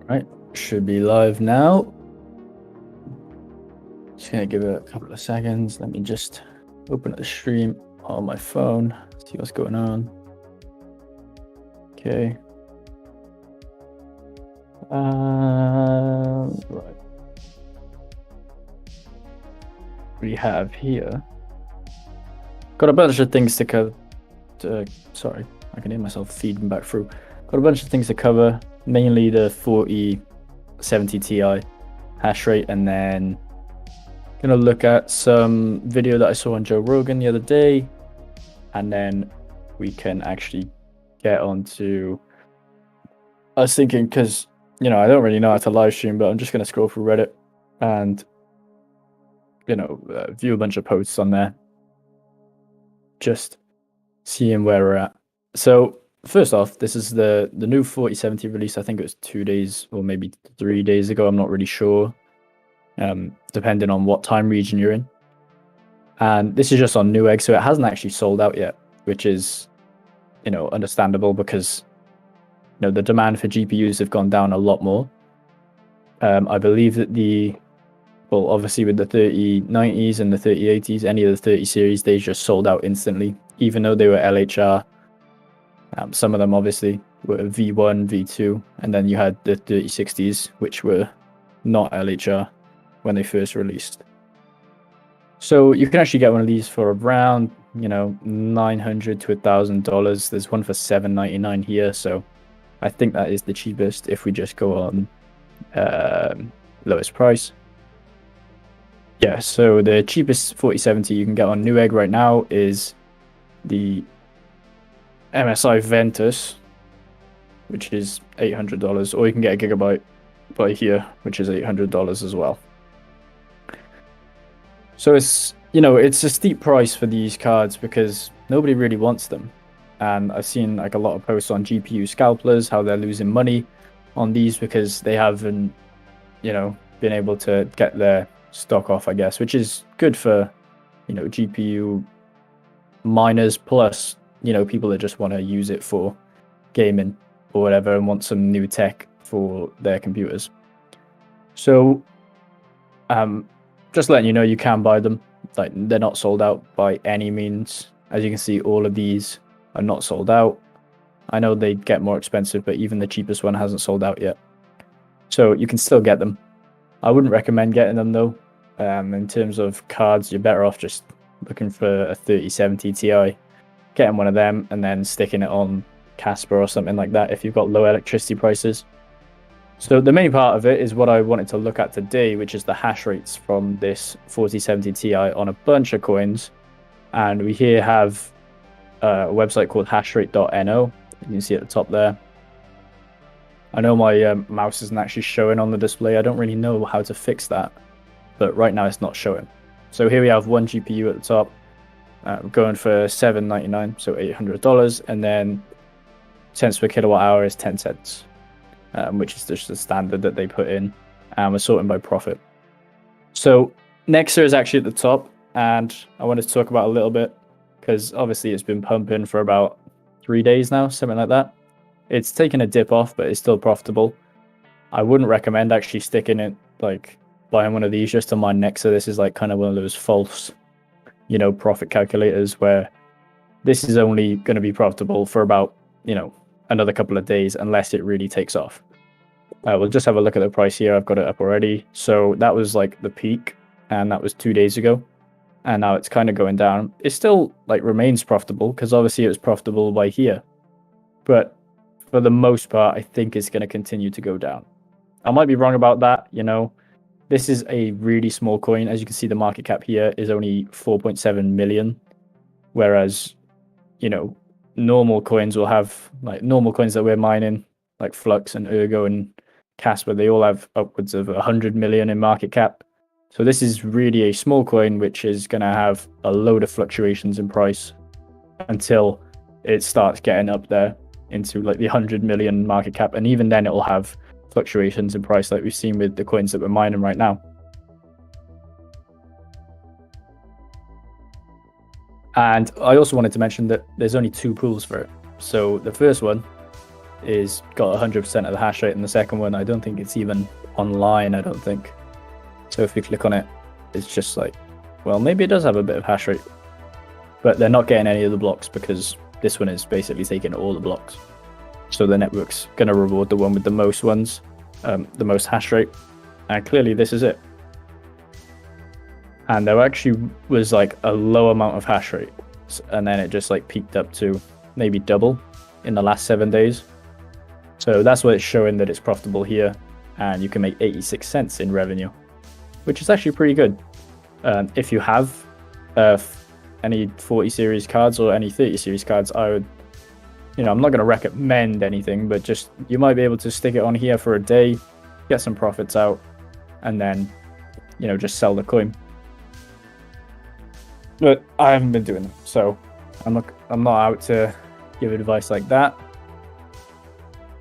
Right, should be live now. Just gonna give it a couple of seconds. Let me just open up the stream on my phone, see what's going on. Okay. Right. We have here. Got a bunch of things to cover. Sorry, I can hear myself feeding back through. Got a bunch of things to cover, mainly the 4070 Ti hash rate, and then gonna look at some video that I saw on Joe Rogan the other day, and then we can actually get on to. I was thinking, because I don't really know how to live stream, but I'm just gonna scroll through Reddit and view a bunch of posts on there, just seeing where we're at. So first off, this is the new 4070 release. I think it was 2 days or maybe 3 days ago. I'm not really sure, depending on what time region you're in. And this is just on Newegg, so it hasn't actually sold out yet, which is, understandable because, the demand for GPUs have gone down a lot more. I believe that obviously with the 3090s and the 3080s, any of the 30 series, they just sold out instantly, even though they were LHR. Some of them obviously were V1, V2, and then you had the 3060s, which were not LHR when they first released. So you can actually get one of these for around, $900 to $1,000. There's one for $799 here, so I think that is the cheapest if we just go on lowest price. Yeah, so the cheapest 4070 you can get on Newegg right now is the MSI Ventus, which is $800, or you can get a Gigabyte by here, which is $800 as well. So it's a steep price for these cards because nobody really wants them. And I've seen like a lot of posts on GPU scalpers, how they're losing money on these because they haven't, been able to get their stock off, I guess, which is good for, GPU miners plus, people that just want to use it for gaming or whatever and want some new tech for their computers. So, just letting you know, you can buy them. Like, they're not sold out by any means. As you can see, all of these are not sold out. I know they get more expensive, but even the cheapest one hasn't sold out yet. So you can still get them. I wouldn't recommend getting them though. In terms of cards, you're better off just looking for a 3070 Ti, getting one of them, and then sticking it on KASPA or something like that if you've got low electricity prices. So the main part of it is what I wanted to look at today, which is the hash rates from this 4070 Ti on a bunch of coins. And we here have a website called HASHRATE.no. You can see at the top there. I know my mouse isn't actually showing on the display. I don't really know how to fix that, but right now it's not showing. So here we have one GPU at the top, going for $799, so $800, and then cents per kilowatt hour is 10 cents, which is just the standard that they put in, and we're sorting by profit. So Nexa is actually at the top, and I wanted to talk about a little bit because obviously it's been pumping for about 3 days now, something like that. It's taken a dip off, but it's still profitable. I wouldn't recommend actually sticking it, like buying one of these just to mine Nexa. This is like kind of one of those false, profit calculators where this is only going to be profitable for about, another couple of days unless it really takes off. We'll just have a look at the price here. I've got it up already. So that was like the peak, and that was 2 days ago. And now it's kind of going down. It still remains profitable because obviously it was profitable by here. But for the most part, I think it's going to continue to go down. I might be wrong about that. This is a really small coin. As you can see, the market cap here is only 4.7 million. Whereas, normal coins will have, normal coins that we're mining, like Flux and Ergo and KASPA, they all have upwards of 100 million in market cap. So this is really a small coin, which is going to have a load of fluctuations in price until it starts getting up there into the 100 million market cap. And even then it will have fluctuations in price like we've seen with the coins that we're mining right now. And I also wanted to mention that there's only 2 pools for it. So the first one is got 100% of the hash rate, and the second one, I don't think it's even online, I don't think. So if we click on it, it's just like, well, maybe it does have a bit of hash rate, but they're not getting any of the blocks because this one is basically taking all the blocks. So the network's going to reward the one with the most ones, the most hash rate, and clearly this is it. And there actually was like a low amount of hash rate, and then it just like peaked up to maybe double in the last 7 days. So that's what it's showing, that it's profitable here, and you can make 86 cents in revenue, which is actually pretty good. If you have any 40 series cards or any 30 series cards, I would, I'm not going to recommend anything, but just you might be able to stick it on here for a day, get some profits out, and then, just sell the coin. But I haven't been doing them, so I'm not out to give advice like that.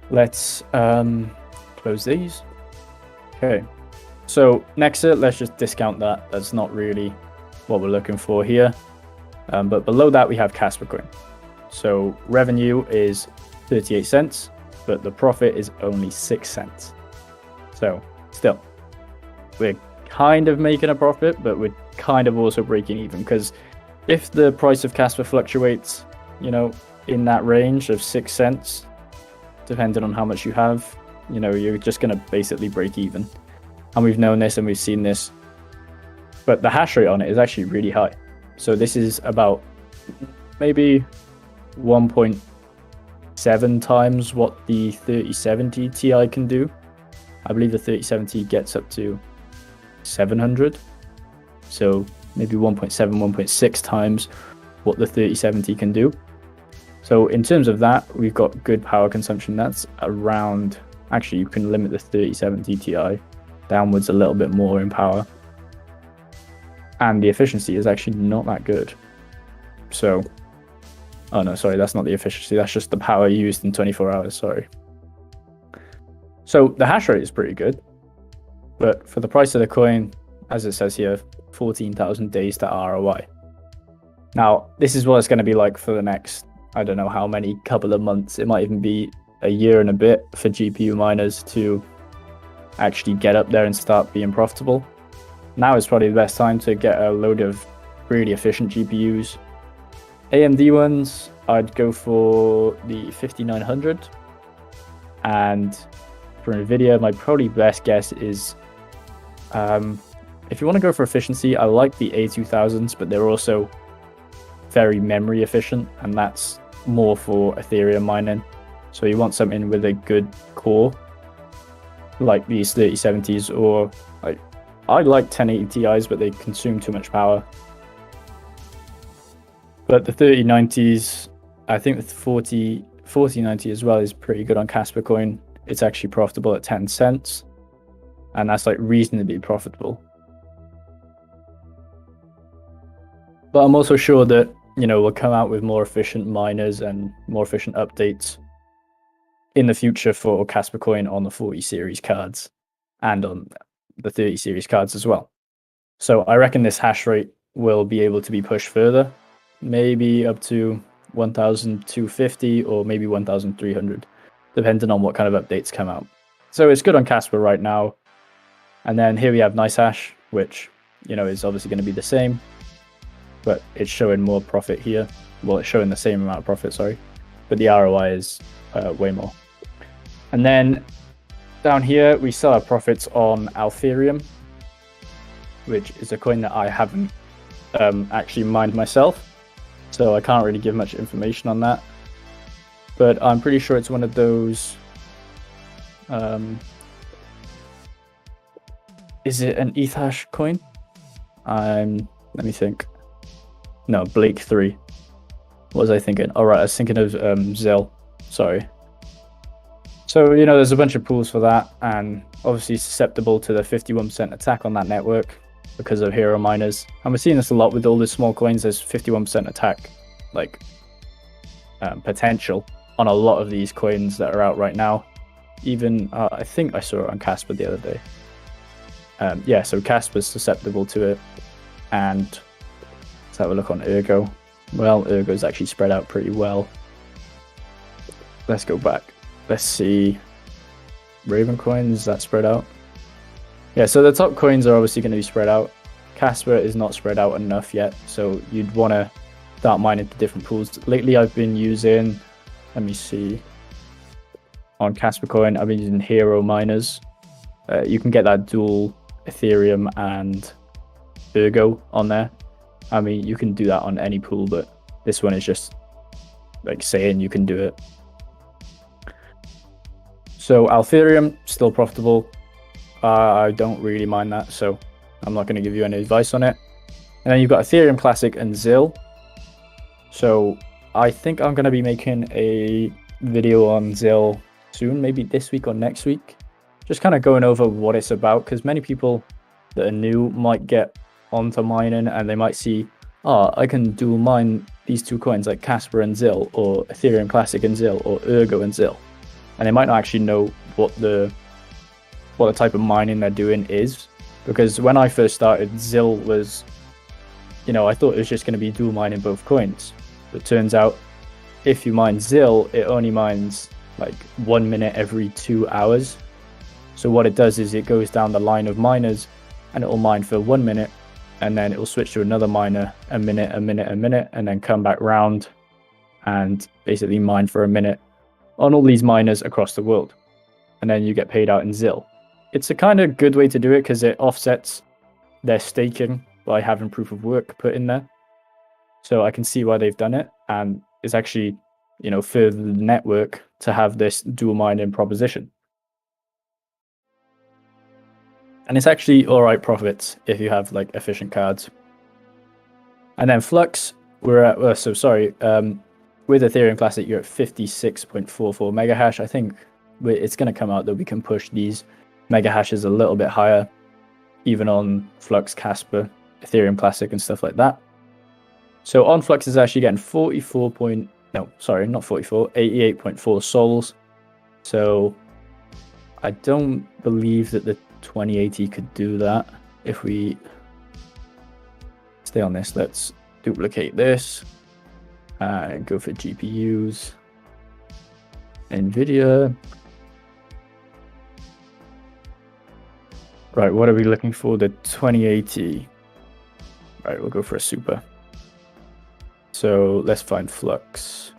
Let's close these. Okay, so Nexa, let's just discount that. That's not really what we're looking for here. But below that we have KASPA coin. So revenue is 38 cents, but the profit is only 6 cents. So still, we're kind of making a profit, but we're kind of also breaking even, because if the price of KASPA fluctuates, in that range of 6 cents, depending on how much you have, you're just going to basically break even. And we've known this and we've seen this, but the hash rate on it is actually really high. So this is about maybe 1.7 times what the 3070 Ti can do. I believe the 3070 gets up to 700. So maybe 1.7, 1.6 times what the 3070 can do. So in terms of that, we've got good power consumption. That's around, actually you can limit the 3070 Ti downwards a little bit more in power. And the efficiency is actually not that good. So, oh no, sorry, that's not the efficiency. That's just the power used in 24 hours, sorry. So the hash rate is pretty good. But for the price of the coin, as it says here, 14,000 days to ROI. Now, this is what it's going to be like for the next, I don't know how many couple of months. It might even be a year and a bit for GPU miners to actually get up there and start being profitable. Now is probably the best time to get a load of really efficient GPUs. AMD ones, I'd go for the 5900. And for NVIDIA, my probably best guess is, if you want to go for efficiency, I like the A2000s, but they're also very memory efficient, and that's more for Ethereum mining. So you want something with a good core, like these 3070s, or like, I like 1080 Ti's, but they consume too much power. But the 3090s, I think the 4090 as well is pretty good on KASPA coin. It's actually profitable at 10 cents, and that's like reasonably profitable. But I'm also sure that, we'll come out with more efficient miners and more efficient updates in the future for KASPA coin on the 40 series cards and on the 30 series cards as well. So I reckon this hash rate will be able to be pushed further, maybe up to 1,250 or maybe 1,300, depending on what kind of updates come out. So it's good on KASPA right now. And then here we have NiceHash, which, is obviously going to be the same, but it's showing more profit here. Well, it's showing the same amount of profit, sorry, but the ROI is way more. And then down here, we still have profits on Altherium, which is a coin that I haven't actually mined myself, so I can't really give much information on that. But I'm pretty sure it's one of those. Is it an ETH coin? Let me think. No, Blake 3. What was I thinking? All right, I was thinking of Zell. Sorry. So, there's a bunch of pools for that, and obviously susceptible to the 51% attack on that network because of hero miners. And we're seeing this a lot with all the small coins. There's 51% attack, potential on a lot of these coins that are out right now. Even, I think I saw it on KASPA the other day. Yeah, so KASPA's susceptible to it. And let's have a look on Ergo. Well, Ergo's actually spread out pretty well. Let's go back. let's see. Raven coins, that spread out? Yeah, so the top coins are obviously going to be spread out. KASPA is not spread out enough yet, so you'd want to start mining to different pools. Lately, I've been using, let me see, on KASPA coin, I've been using hero miners. You can get that dual Ethereum and Ergo on there. I mean, you can do that on any pool, but this one is just like saying you can do it. So Altherium, still profitable. I don't really mind that, so I'm not going to give you any advice on it. And then you've got Ethereum Classic and ZIL. So I think I'm going to be making a video on ZIL soon, maybe this week or next week. Just kind of going over what it's about, because many people that are new might get onto mining and they might see, oh, I can dual mine these two coins like KASPA and ZIL, or Ethereum Classic and ZIL, or Ergo and ZIL. And they might not actually know what the type of mining they're doing is. Because when I first started, ZIL was, you know, I thought it was just going to be dual mining both coins. But it turns out if you mine ZIL, it only mines like 1 minute every 2 hours. So what it does is it goes down the line of miners and it will mine for 1 minute, and then it will switch to another miner a minute, and then come back round and basically mine for a minute on all these miners across the world. And then you get paid out in ZIL. It's a kind of good way to do it because it offsets their staking by having proof of work put in there. So I can see why they've done it, and it's actually, you know, further the network to have this dual mining proposition. And it's actually all right profits if you have like efficient cards. And then Flux, we're at, with Ethereum Classic, you're at 56.44 mega hash. I think it's going to come out that we can push these mega hashes a little bit higher, even on Flux, KASPA, Ethereum Classic, and stuff like that. So on Flux is actually getting 88.4 souls. So I don't believe that the 2080 could do that. If we stay on this, let's duplicate this and go for GPUs, NVIDIA. Right, what are we looking for? The 2080. Right, we'll go for a super. So let's find Flux.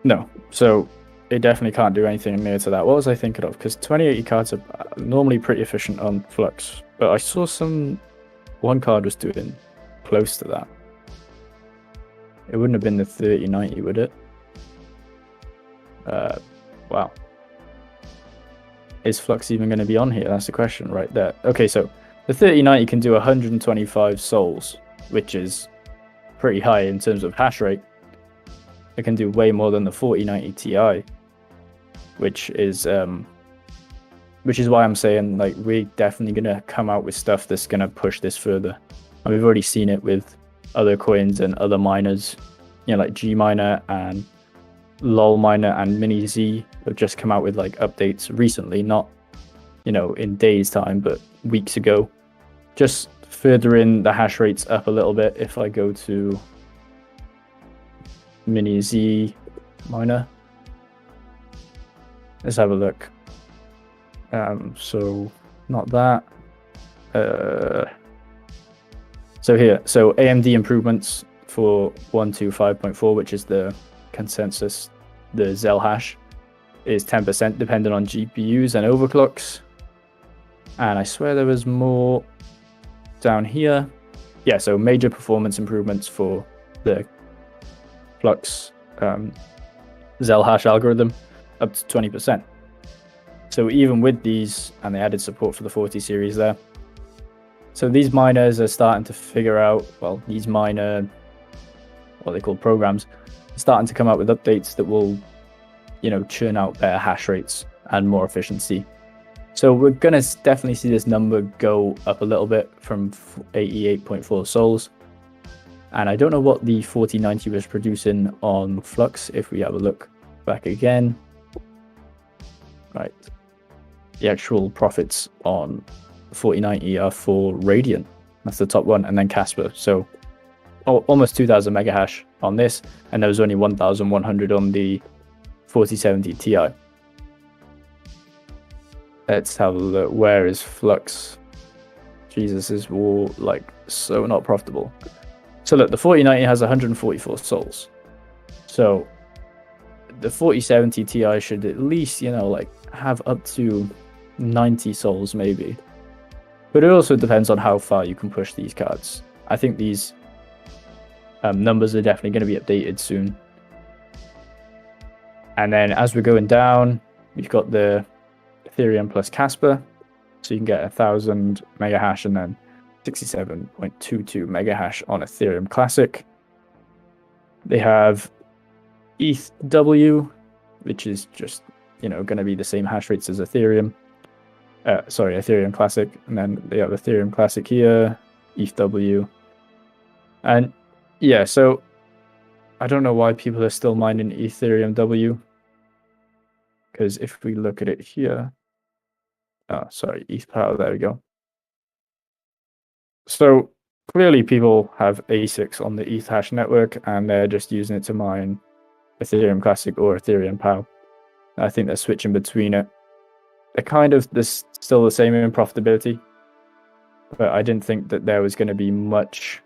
No, so it definitely can't do anything near to that. What was I thinking of? Because 2080 cards are normally pretty efficient on Flux, but I saw one card was doing close to that. It wouldn't have been the 3090, would it? Wow. Is Flux even going to be on here? That's the question right there. Okay, so the 3090 can do 125 souls, which is pretty high in terms of hash rate. It can do way more than the 4090 Ti, which is why I'm saying like we're definitely going to come out with stuff that's going to push this further. And we've already seen it with other coins and other miners, you know, like G Miner and LOL Miner and Mini Z have just come out with like updates recently, not, you know, in days time, but weeks ago, just furthering the hash rates up a little bit. If I go to Mini Z Miner, let's have a look. So not that. So here, so AMD improvements for 125.4, which is the consensus, the ZEL hash, is 10% depending on GPUs and overclocks. And I swear there was more down here. Yeah, so major performance improvements for the Flux ZEL hash algorithm, up to 20%. So even with these, and they added support for the 40 series there. So these miners are starting to figure out, well, these miner, what they call programs, are starting to come out with updates that will, you know, churn out better hash rates and more efficiency. So we're going to definitely see this number go up a little bit from 88.4 souls. And I don't know what the 4090 was producing on Flux. If we have a look back again, right, the actual profits on 4090 are for Radiant. That's the top one, and then KASPA. So almost 2000 mega hash on this, and there was only 1100 on the 4070 Ti. Let's have a look. Where is Flux? Jesus, this is all like so not profitable. So look, the 4090 has 144 souls. So the 4070 Ti should at least, like have up to 90 souls maybe. But it also depends on how far you can push these cards. I think these numbers are definitely going to be updated soon. And then as we're going down, we've got the Ethereum plus KASPA. So you can get 1000 mega hash and then 67.22 mega hash on Ethereum Classic. They have ETHW, which is just, going to be the same hash rates as Ethereum. Ethereum Classic. And then they have Ethereum Classic here, ETHW. And yeah, so I don't know why people are still mining Ethereum W. Because if we look at it here, ETH power, there we go. So clearly people have ASICs on the ETH hash network and they're just using it to mine Ethereum Classic or Ethereum POW. I think they're switching between it. They're still the same in profitability, but I didn't think that there was going to be much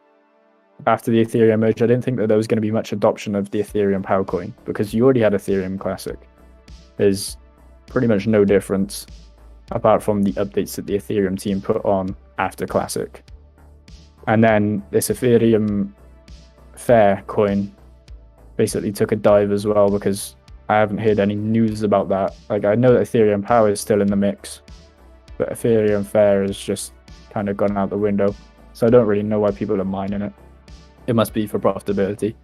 after the Ethereum merge. I didn't think that there was going to be much adoption of the Ethereum POW coin because you already had Ethereum Classic. There's pretty much no difference apart from the updates that the Ethereum team put on after Classic. And then this Ethereum Fair coin basically took a dive as well because I haven't heard any news about that. Like, I know that Ethereum Power is still in the mix, but Ethereum Fair has just kind of gone out the window. So I don't really know why people are mining it. It must be for profitability.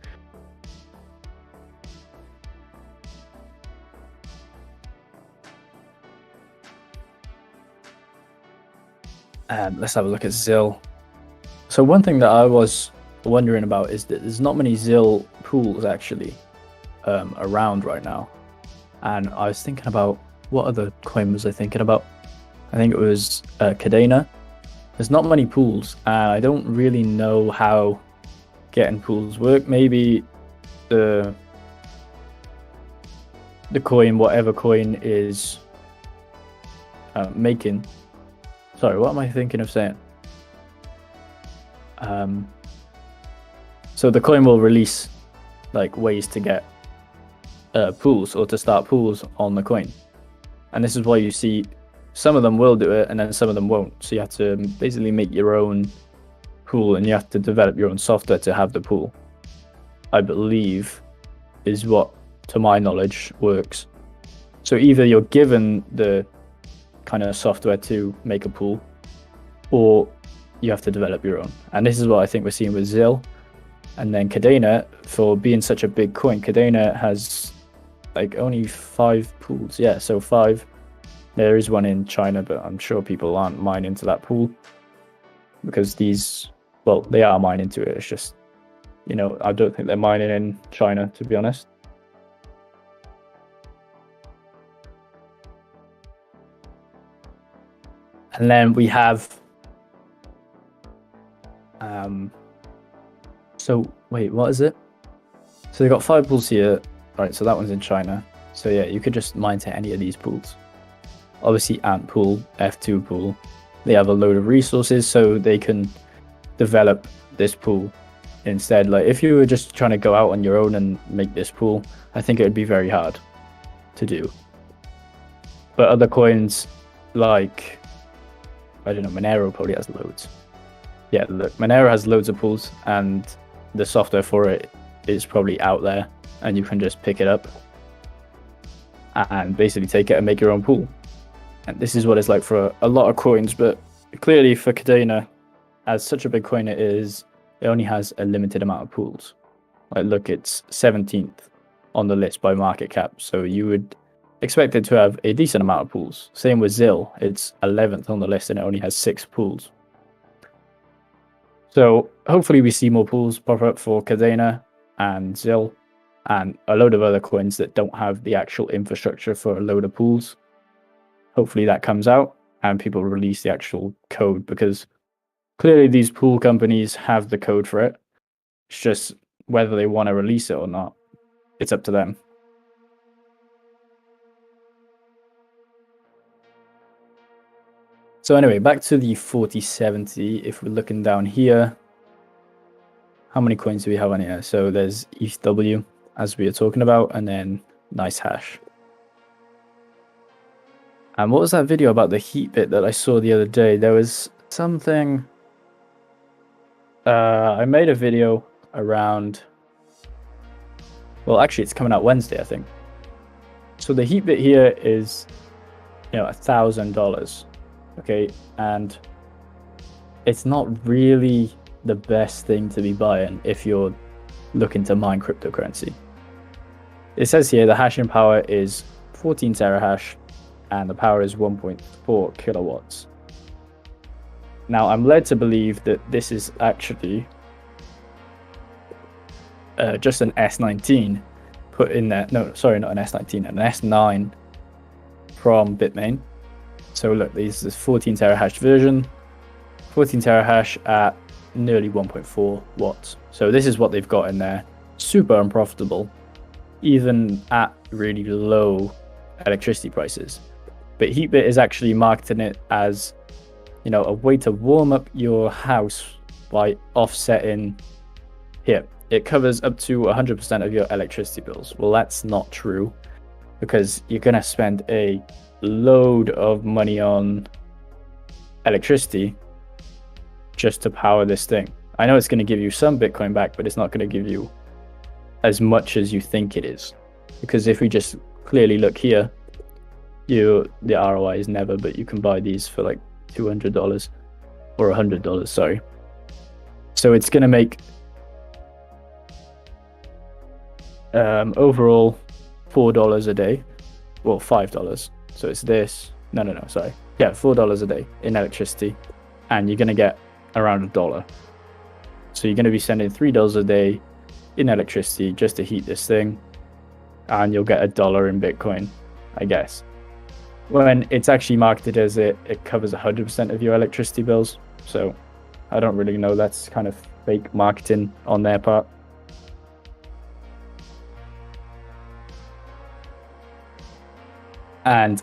Let's have a look at ZIL. So one thing that I was wondering about is that there's not many ZIL pools actually around right now. And I was thinking about, what other coin was I thinking about? I think it was Cadena. There's not many pools, and I don't really know how getting pools work. Maybe the coin, whatever coin is making. Sorry, what am I thinking of saying? So the coin will release like ways to get pools or to start pools on the coin, and this is why you see some of them will do it and then some of them won't. So you have to basically make your own pool and you have to develop your own software to have the pool, I believe, is what, to my knowledge, works. So either you're given the kind of software to make a pool, or you have to develop your own. And this is what I think we're seeing with ZIL. And then Cadena, for being such a big coin, Cadena has like only 5 pools. Yeah, so 5. There is one in China, but I'm sure people aren't mining into that pool because these, well, they are mining into it. It's just, I don't think they're mining in China, to be honest. And then we have, so wait, what is it? So they got 5 pools here. Right, so that one's in China. So yeah, you could just mine to any of these pools. Obviously Ant pool, F2 pool, they have a load of resources so they can develop this pool instead. Like if you were just trying to go out on your own and make this pool, I think it would be very hard to do. But other coins like, I don't know, Monero probably has loads. Yeah, look, Monero has loads of pools and the software for it is probably out there and you can just pick it up and basically take it and make your own pool. And this is what it's like for a lot of coins, but clearly for Cadena, as such a big coin it is, it only has a limited amount of pools. Like look, it's 17th on the list by market cap, so you would expect it to have a decent amount of pools. Same with ZIL, it's 11th on the list and it only has 6 pools. So hopefully we see more pools pop up for Cadena and ZIL and a load of other coins that don't have the actual infrastructure for a load of pools. Hopefully that comes out and people release the actual code, because clearly these pool companies have the code for it. It's just whether they want to release it or not. It's up to them. So anyway, back to the 4070. If we're looking down here, how many coins do we have on here? So there's ETH, as we were talking about, and then nice hash. And what was that video about the heat bit that I saw the other day? There was something. I made a video around. Well, actually, it's coming out Wednesday, I think. So the heat bit here is, $1,000. Okay, and it's not really the best thing to be buying if you're looking to mine cryptocurrency. It says here the hashing power is 14 terahash and the power is 1.4 kilowatts. Now I'm led to believe that this is actually just an S19 put in there. No, sorry, not an S19, an S9 from Bitmain. So look, this is 14 terahash version, 14 terahash at nearly 1.4 watts. So this is what they've got in there. Super unprofitable, even at really low electricity prices. But Heatbit is actually marketing it as, a way to warm up your house by offsetting. Here, it covers up to 100% of your electricity bills. Well, that's not true, because you're going to spend a load of money on electricity just to power this thing. I know it's going to give you some Bitcoin back, but it's not going to give you as much as you think it is. Because if we just clearly look here, the ROI is never, but you can buy these for like $200 or $100, sorry. So it's going to make overall $4 a day, well, $5. So it's this, no, sorry. Yeah, $4 a day in electricity, and you're going to get around $1. So you're going to be sending $3 a day in electricity just to heat this thing, and you'll get $1 in Bitcoin, I guess. When it's actually marketed as it covers 100% of your electricity bills. So I don't really know, that's kind of fake marketing on their part. And,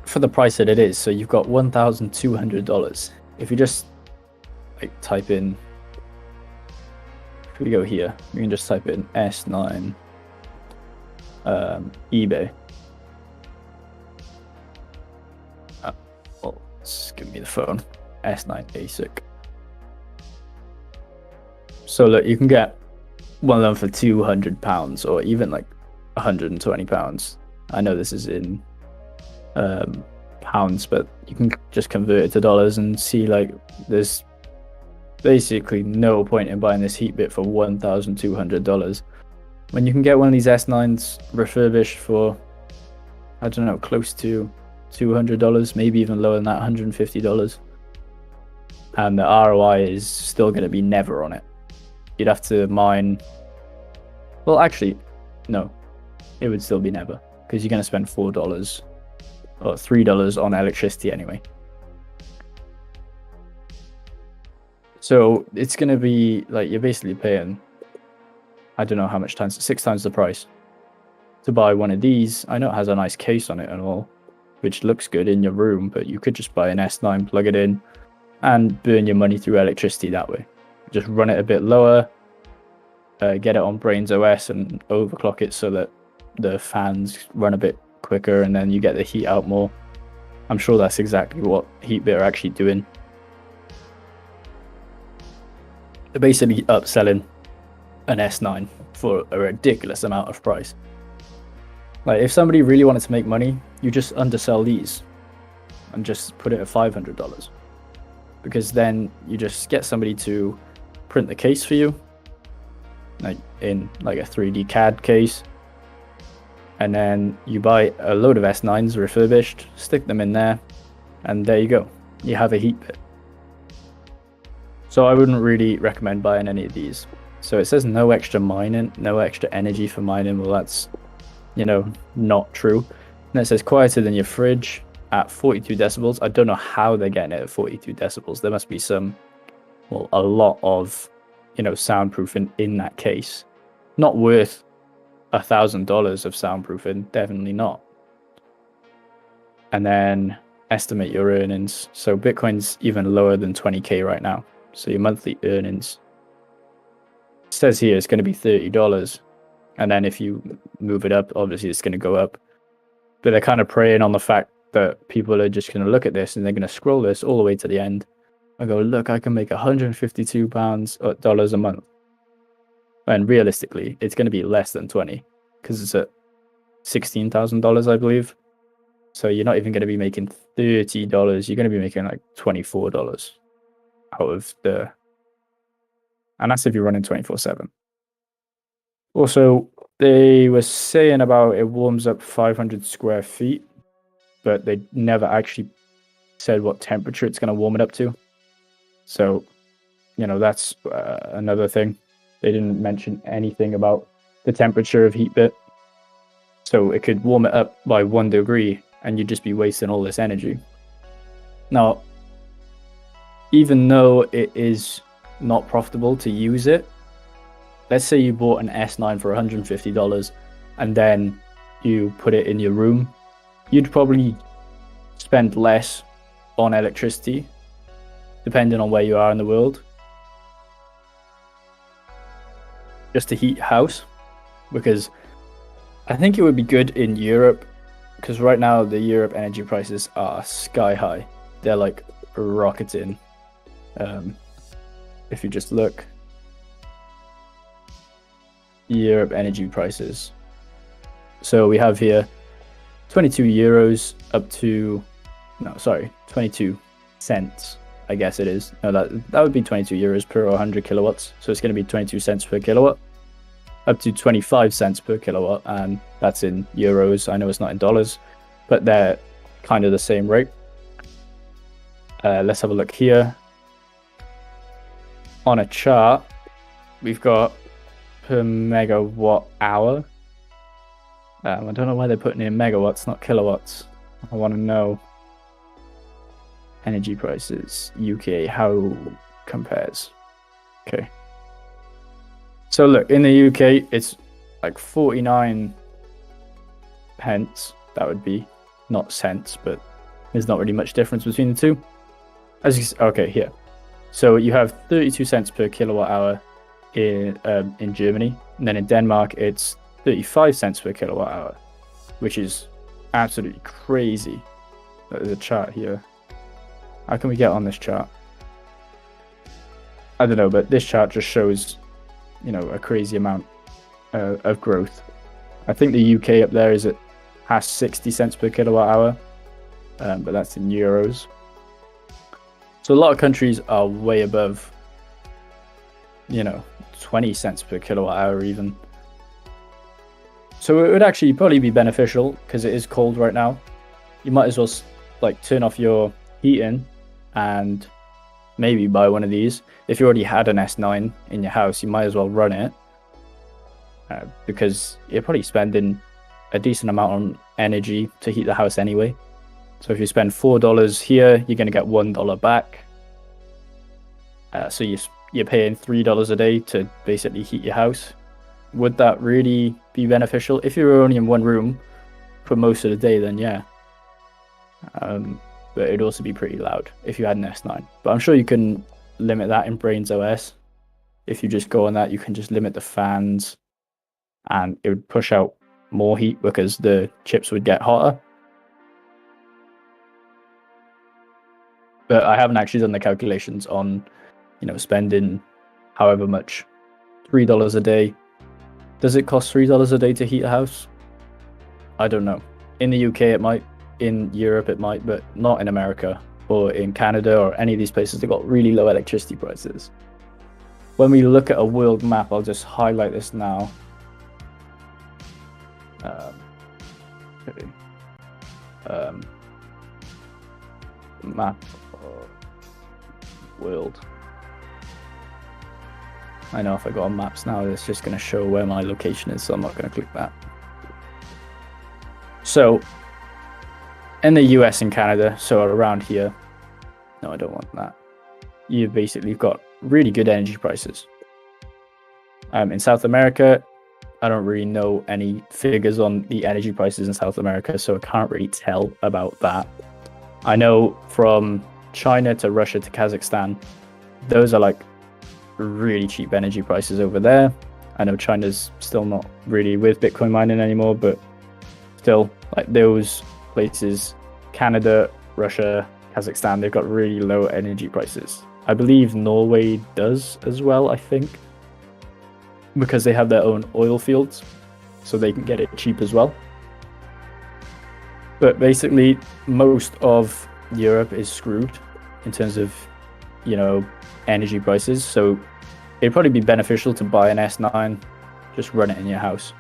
for the price that it is, so you've got $1,200. If you just type in, if we go here, you can just type in S9 eBay. Just give me the phone. S9 ASIC. So look, you can get one of them for £200 or even like £120. I know this is in pounds, but you can just convert it to dollars and see like there's basically no point in buying this heat bit for $1,200 when you can get one of these S9s refurbished for, I don't know, close to $200, maybe even lower than that, $150. And the ROI is still going to be never on it. You'd have to mine, well, actually, no, it would still be never, because you're going to spend $4 or $3 on electricity anyway. So it's going to be like you're basically paying, I don't know how much times, 6 times the price to buy one of these. I know it has a nice case on it and all, which looks good in your room, but you could just buy an S9, plug it in, and burn your money through electricity that way. Just run it a bit lower, get it on Brains OS and overclock it so that the fans run a bit quicker and then you get the heat out more. I'm sure that's exactly what Heatbit are actually doing. They're basically upselling an S9 for a ridiculous amount of price. Like, if somebody really wanted to make money, you just undersell these and just put it at $500, because then you just get somebody to print the case for you, like in like a 3D CAD case, and then you buy a load of S9s refurbished, stick them in there, and there you go. You have a heat bit. So I wouldn't really recommend buying any of these. So it says no extra mining, no extra energy for mining. Well, that's, not true. And it says quieter than your fridge at 42 decibels. I don't know how they're getting it at 42 decibels. There must be a lot of, soundproofing in that case. Not worth $1,000 of soundproofing, definitely not. And then estimate your earnings. So Bitcoin's even lower than 20K right now. So your monthly earnings, it says here it's going to be $30. And then if you move it up, obviously it's going to go up. But they're kind of preying on the fact that people are just going to look at this and they're going to scroll this all the way to the end and go, look, I can make $152 a month. And realistically, it's going to be less than 20 because it's at $16,000, I believe. So you're not even going to be making $30. You're going to be making like $24 out of the... And that's if you're running 24/7. Also, they were saying about it warms up 500 square feet, but they never actually said what temperature it's going to warm it up to. So, you know, that's another thing. They didn't mention anything about the temperature of HeatBit. So it could warm it up by 1 degree and you'd just be wasting all this energy. Now, even though it is not profitable to use it, let's say you bought an S9 for $150 and then you put it in your room, you'd probably spend less on electricity, depending on where you are in the world, just to heat your house. Because I think it would be good in Europe, because right now the Europe energy prices are sky high. They're like rocketing. If you just look, Europe energy prices. So we have here 22 euros up to, 22 cents, I guess it is. No, that would be 22 euros per 100 kilowatts. So it's going to be 22 cents per kilowatt, up to 25 cents per kilowatt. And that's in euros. I know it's not in dollars, but they're kind of the same rate. Let's have a look here. On a chart, we've got per megawatt hour. I don't know why they're putting in megawatts, not kilowatts. I want to know energy prices, UK, how compares. Okay. So look, in the UK, it's like 49 pence. That would be not cents, but there's not really much difference between the two. As you okay, here. So you have 32 cents per kilowatt hour in Germany, and then in Denmark it's 35 cents per kilowatt hour, which is absolutely crazy. There's a chart here. How can we get on this chart? I don't know, but this chart just shows, you know, a crazy amount of growth. I think the UK up there has 60 cents per kilowatt hour, but that's in euros. So a lot of countries are way above, you know, 20 cents per kilowatt hour even. So it would actually probably be beneficial because it is cold right now. You might as well like turn off your heating and maybe buy one of these. If you already had an S9 in your house, you might as well run it because you're probably spending a decent amount on energy to heat the house anyway. So if you spend $4 here, you're going to get $1 back. So you're paying $3 a day to basically heat your house. Would that really be beneficial? If you're only in one room for most of the day, then yeah. But it'd also be pretty loud if you had an S9. But I'm sure you can limit that in Brains OS. If you just go on that, you can just limit the fans and it would push out more heat because the chips would get hotter. But I haven't actually done the calculations on, you know, spending however much, $3 a day. Does it cost $3 a day to heat a house? I don't know. In the UK it might, in Europe it might, but not in America or in Canada or any of these places. They've got really low electricity prices. When we look at a world map, I'll just highlight this now. Map of world. I know if I go on maps now, it's just going to show where my location is, so I'm not going to click that. So, in the US and Canada, so around here, no, I don't want that. You've basically got really good energy prices. In South America, I don't really know any figures on the energy prices in South America, so I can't really tell about that. I know from China to Russia to Kazakhstan, those are like really cheap energy prices over there. I know China's still not really with Bitcoin mining anymore, but still, like those places, Canada, Russia, Kazakhstan, they've got really low energy prices. I believe Norway does as well, I think, because they have their own oil fields, so they can get it cheap as well. But basically, most of Europe is screwed in terms of, energy prices. So it'd probably be beneficial to buy an S9, just run it in your house.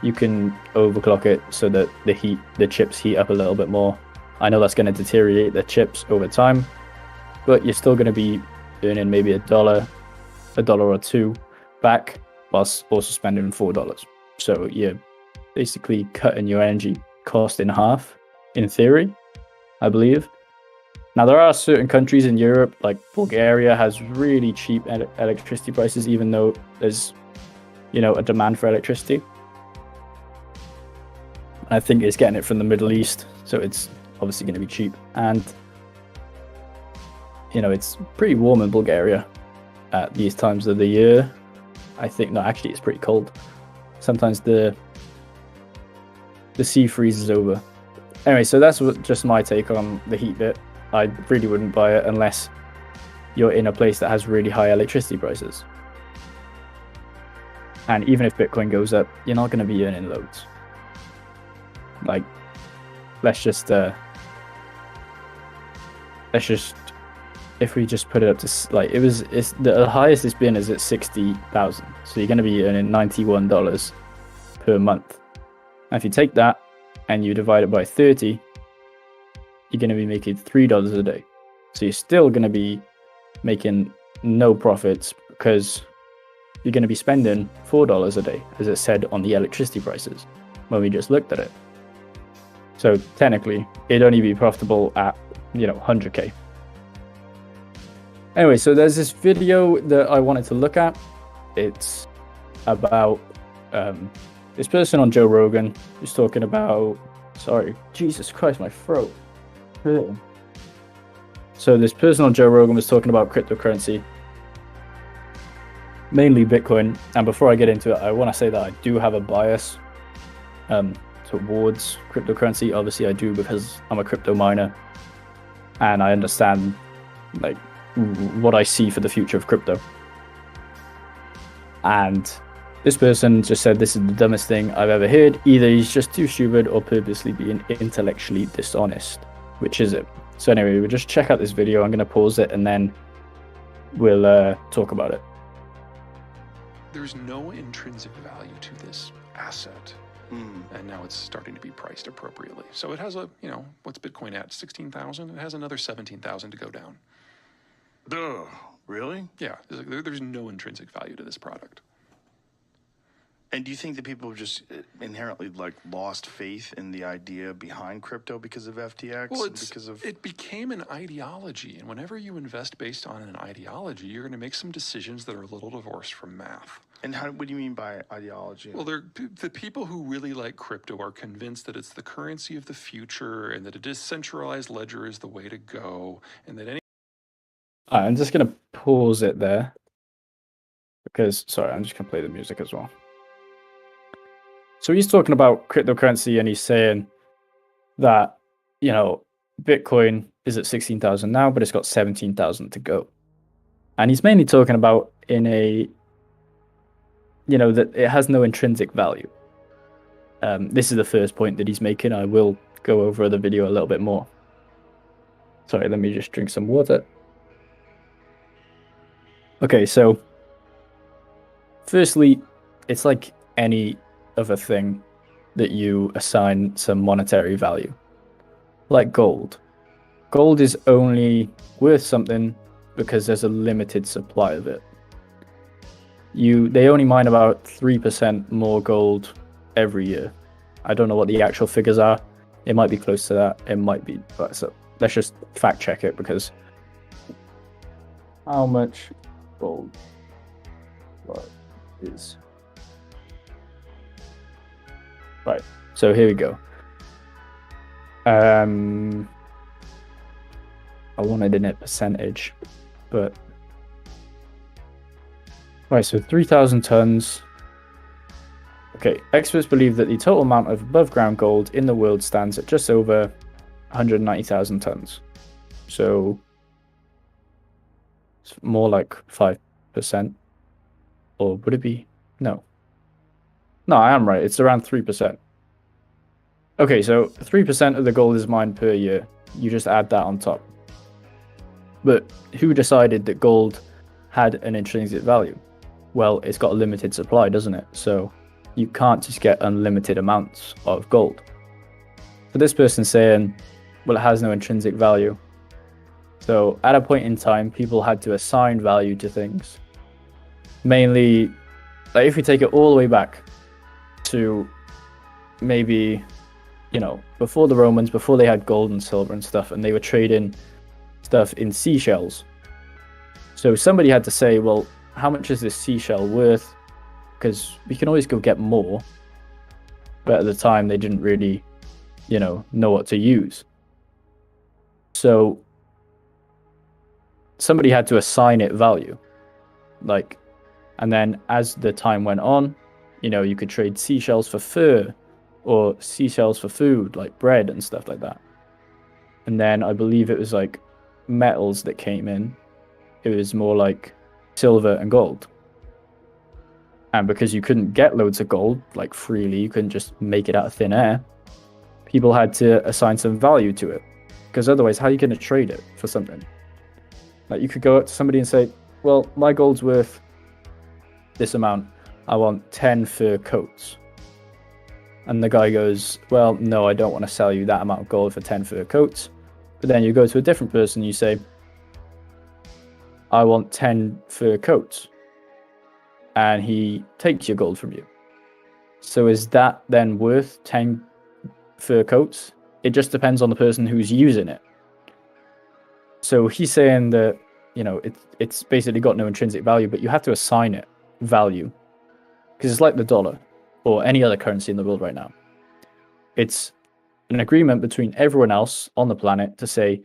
You can overclock it so that the chips heat up a little bit more. I know that's going to deteriorate the chips over time, but you're still going to be earning maybe a dollar or two back, whilst also spending $4. So you're basically cutting your energy cost in half, in theory, I believe. Now, there are certain countries in Europe, like Bulgaria, has really cheap electricity prices, even though there's, a demand for electricity. I think it's getting it from the Middle East, so it's obviously going to be cheap. And, it's pretty warm in Bulgaria at these times of the year. I think, no, actually, it's pretty cold. Sometimes the sea freezes over. Anyway, so that's just my take on the heat bit. I really wouldn't buy it unless you're in a place that has really high electricity prices. And even if Bitcoin goes up, you're not going to be earning loads. Like, let's just, if we just put it up to, like, it's the highest it's been is at 60,000. So you're going to be earning $91 per month. And if you take that and you divide it by 30, you're going to be making $3 a day. So you're still going to be making no profits because you're going to be spending $4 a day, as it said on the electricity prices when we just looked at it. So technically, it'd only be profitable at, 100K. Anyway, so there's this video that I wanted to look at. It's about this person on Joe Rogan who's talking about, sorry, Jesus Christ, my throat. So this person on Joe Rogan was talking about cryptocurrency, mainly Bitcoin. And before I get into it, I want to say that I do have a bias towards cryptocurrency. Obviously, I do because I'm a crypto miner and I understand like what I see for the future of crypto. And this person just said this is the dumbest thing I've ever heard. Either he's just too stupid or purposely being intellectually dishonest. Which is it? So anyway, we'll just check out this video. I'm going to pause it and then we'll talk about it. There's no intrinsic value to this asset. And now it's starting to be priced appropriately. So it has what's Bitcoin at? 16,000? It has another 17,000 to go down. Duh, really? Yeah, there's no intrinsic value to this product. And do you think that people have just inherently lost faith in the idea behind crypto because of FTX? Well, it became an ideology, and whenever you invest based on an ideology, you're going to make some decisions that are a little divorced from math. And what do you mean by ideology? Well, the people who really like crypto are convinced that it's the currency of the future and that a decentralized ledger is the way to go, and that I'm just going to pause it there because, sorry, I'm just going to play the music as well. So he's talking about cryptocurrency and he's saying that, Bitcoin is at 16,000 now, but it's got 17,000 to go. And he's mainly talking about that it has no intrinsic value. This is the first point that he's making. I will go over the video a little bit more. Sorry, let me just drink some water. Okay, so firstly, it's like any other thing that you assign some monetary value. Like gold. Gold is only worth something because there's a limited supply of it. They only mine about 3% more gold every year. I don't know what the actual figures are. It might be close to that. It might be. But so let's just fact check it because how much gold is right. So here we go. I wanted in a percentage, but right. So 3,000 tons. Okay, experts believe that the total amount of above ground gold in the world stands at just over 190,000 tons. So it's more like 5%. Or would it be? No. No, I am right. It's around 3%. Okay, so 3% of the gold is mined per year. You just add that on top. But who decided that gold had an intrinsic value? Well, it's got a limited supply, doesn't it? So you can't just get unlimited amounts of gold. So this person's saying, well, it has no intrinsic value. So at a point in time, people had to assign value to things. Mainly, like if we take it all the way back to maybe, you know, before the Romans, before they had gold and silver and stuff, and they were trading stuff in seashells. So somebody had to say, well, how much is this seashell worth? Because we can always go get more. But at the time, they didn't really, you know what to use. So somebody had to assign it value. Like, and then as the time went on, you know, you could trade seashells for fur or seashells for food, like bread and stuff like that. And then I believe it was like metals that came in. It was more like silver and gold. And because you couldn't get loads of gold, like freely, you couldn't just make it out of thin air, people had to assign some value to it. Because otherwise, how are you going to trade it for something? Like you could go up to somebody and say, well, my gold's worth this amount. I want 10 fur coats. And the guy goes, well, no, I don't want to sell you that amount of gold for 10 fur coats. But then you go to a different person and you say, I want 10 fur coats. And he takes your gold from you. So is that then worth 10 fur coats? It just depends on the person who's using it. So he's saying that, you know, it's basically got no intrinsic value, but you have to assign it value. Because it's like the dollar or any other currency in the world right now. It's an agreement between everyone else on the planet to say,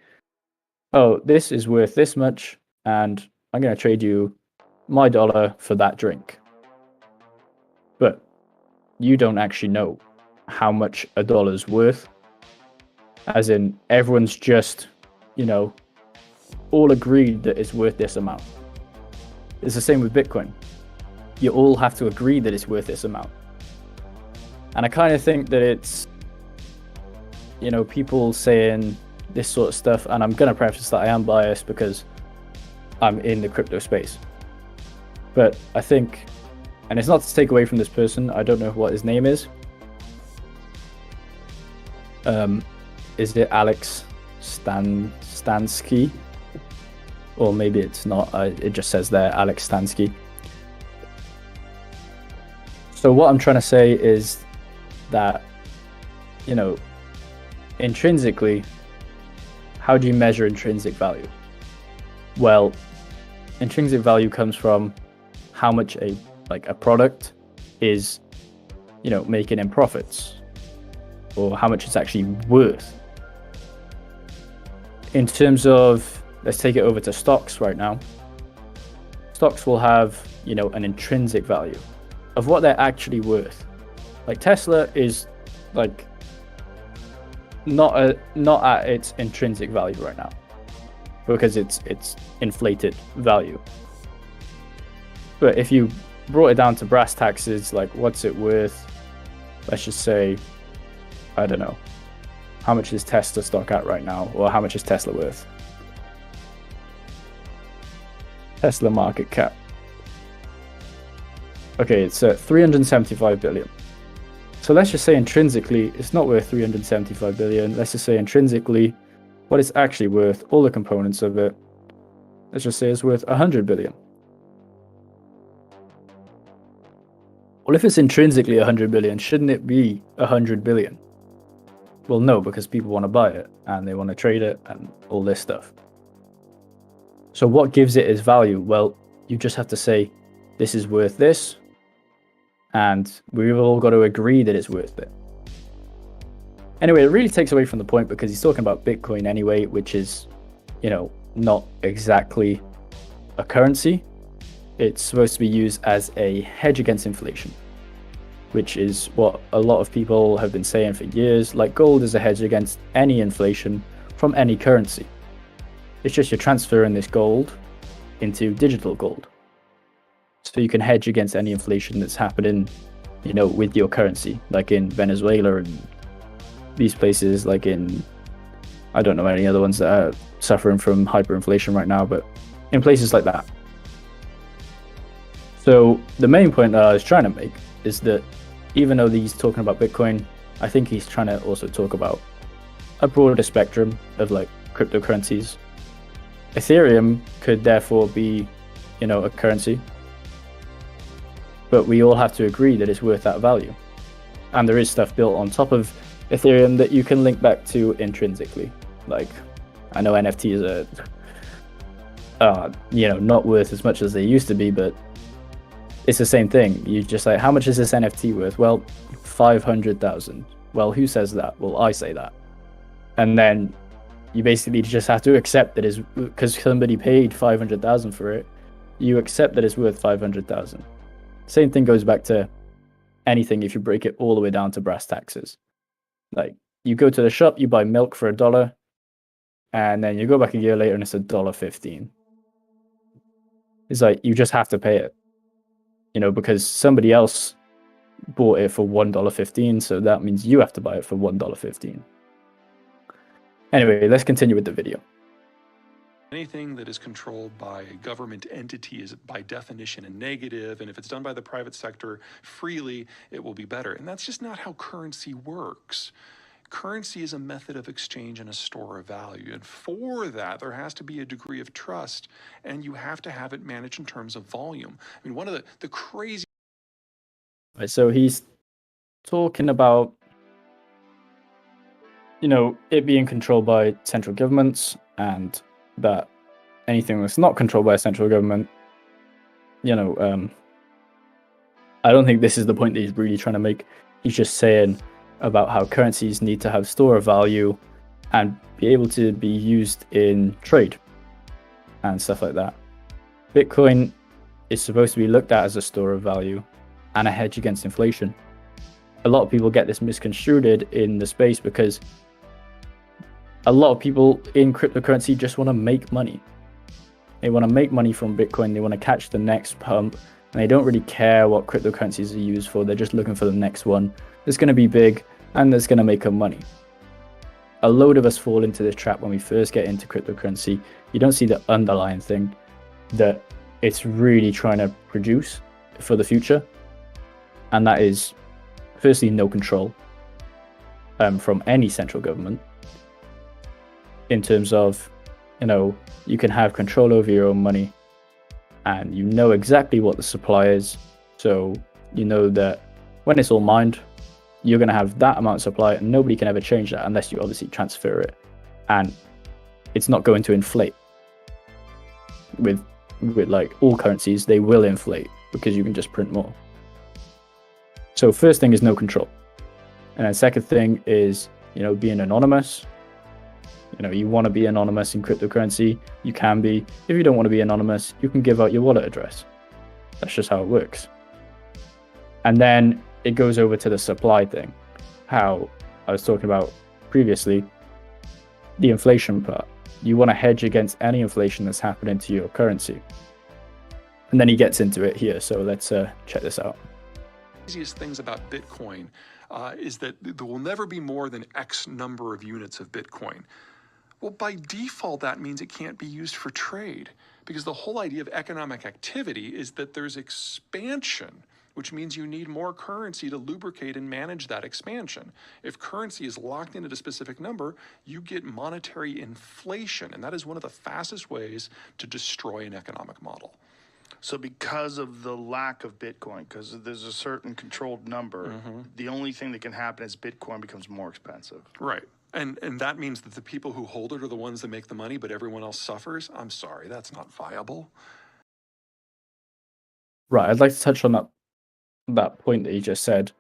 oh, this is worth this much, and I'm going to trade you my dollar for that drink. But you don't actually know how much a dollar's worth. As in, everyone's just, you know, all agreed that it's worth this amount. It's the same with Bitcoin. You all have to agree that it's worth this amount. And I kind of think that it's, you know, people saying this sort of stuff, and I'm going to preface that I am biased because I'm in the crypto space. But I think, and it's not to take away from this person, I don't know what his name is. Is it Alex Stansky? Or maybe it's not, it just says there, Alex Stansky. So what I'm trying to say is that, you know, intrinsically, how do you measure intrinsic value? Well, intrinsic value comes from how much a product is, you know, making in profits, or how much it's actually worth. In terms of, let's take it over to stocks right now. Stocks will have, you know, an intrinsic value of what they're actually worth. Like Tesla is like not at its intrinsic value right now because it's inflated value. But if you brought it down to brass taxes, like what's it worth? Let's just say, I don't know, how much is Tesla stock at right now, or how much is Tesla worth? Tesla market cap. Okay, it's at 375 billion. So let's just say intrinsically, it's not worth 375 billion. Let's just say intrinsically, what it's actually worth, all the components of it, let's just say it's worth 100 billion. Well, if it's intrinsically 100 billion, shouldn't it be 100 billion? Well, no, because people want to buy it and they want to trade it and all this stuff. So what gives it its value? Well, you just have to say, this is worth this, and we've all got to agree that it's worth it. Anyway, it really takes away from the point because he's talking about Bitcoin anyway, which is not exactly a currency. It's supposed to be used as a hedge against inflation, which is what a lot of people have been saying for years. Like, gold is a hedge against any inflation from any currency. It's just you're transferring this gold into digital gold. So you can hedge against any inflation that's happening, with your currency, like in Venezuela and these places, like in, I don't know any other ones that are suffering from hyperinflation right now, but in places like that. So the main point that I was trying to make is that even though he's talking about Bitcoin, I think he's trying to also talk about a broader spectrum of like cryptocurrencies. Ethereum could therefore be, a currency, but we all have to agree that it's worth that value. And there is stuff built on top of Ethereum that you can link back to intrinsically. Like, I know NFTs are, not worth as much as they used to be, but it's the same thing. You just like, how much is this NFT worth? Well, 500,000. Well, who says that? Well, I say that. And then you basically just have to accept that it's because somebody paid 500,000 for it. You accept that it's worth 500,000. Same thing goes back to anything if you break it all the way down to brass taxes. Like, you go to the shop, you buy milk for $1, and then you go back a year later and it's $1.15. It's like, you just have to pay it, because somebody else bought it for $1.15, so that means you have to buy it for $1.15. Anyway, let's continue with the video. Anything that is controlled by a government entity is by definition a negative, and if it's done by the private sector freely, it will be better. And that's just not how currency works. Currency is a method of exchange and a store of value. And for that, there has to be a degree of trust, and you have to have it managed in terms of volume. I mean, one of the crazy... Right, so he's talking about, it being controlled by central governments, and that anything that's not controlled by a central government, I don't think this is the point that he's really trying to make. He's just saying about how currencies need to have store of value and be able to be used in trade and stuff like that. Bitcoin is supposed to be looked at as a store of value and a hedge against inflation. A lot of people get this misconstrued in the space because a lot of people in cryptocurrency just want to make money. They want to make money from Bitcoin. They want to catch the next pump, and they don't really care what cryptocurrencies are used for. They're just looking for the next one that's going to be big and that's going to make them money. A load of us fall into this trap when we first get into cryptocurrency. You don't see the underlying thing that it's really trying to produce for the future, and that is, firstly, no control from any central government. In terms of, you can have control over your own money and you know exactly what the supply is. So you know that when it's all mined, you're going to have that amount of supply and nobody can ever change that unless you obviously transfer it. And it's not going to inflate. With like all currencies, they will inflate because you can just print more. So first thing is no control. And then second thing is, being anonymous. You want to be anonymous in cryptocurrency, you can be. If you don't want to be anonymous, you can give out your wallet address. That's just how it works. And then it goes over to the supply thing, how I was talking about previously, the inflation part. You want to hedge against any inflation that's happening to your currency. And then he gets into it here, so let's check this out. Easiest things about Bitcoin is that there will never be more than X number of units of Bitcoin. Well, by default, that means it can't be used for trade, because the whole idea of economic activity is that there's expansion, which means you need more currency to lubricate and manage that expansion. If currency is locked in at a specific number, you get monetary inflation, and that is one of the fastest ways to destroy an economic model. So because of the lack of Bitcoin, because there's a certain controlled number, the only thing that can happen is Bitcoin becomes more expensive. Right. And that means that the people who hold it are the ones that make the money, but everyone else suffers? I'm sorry, that's not viable. Right, I'd like to touch on that point that you just said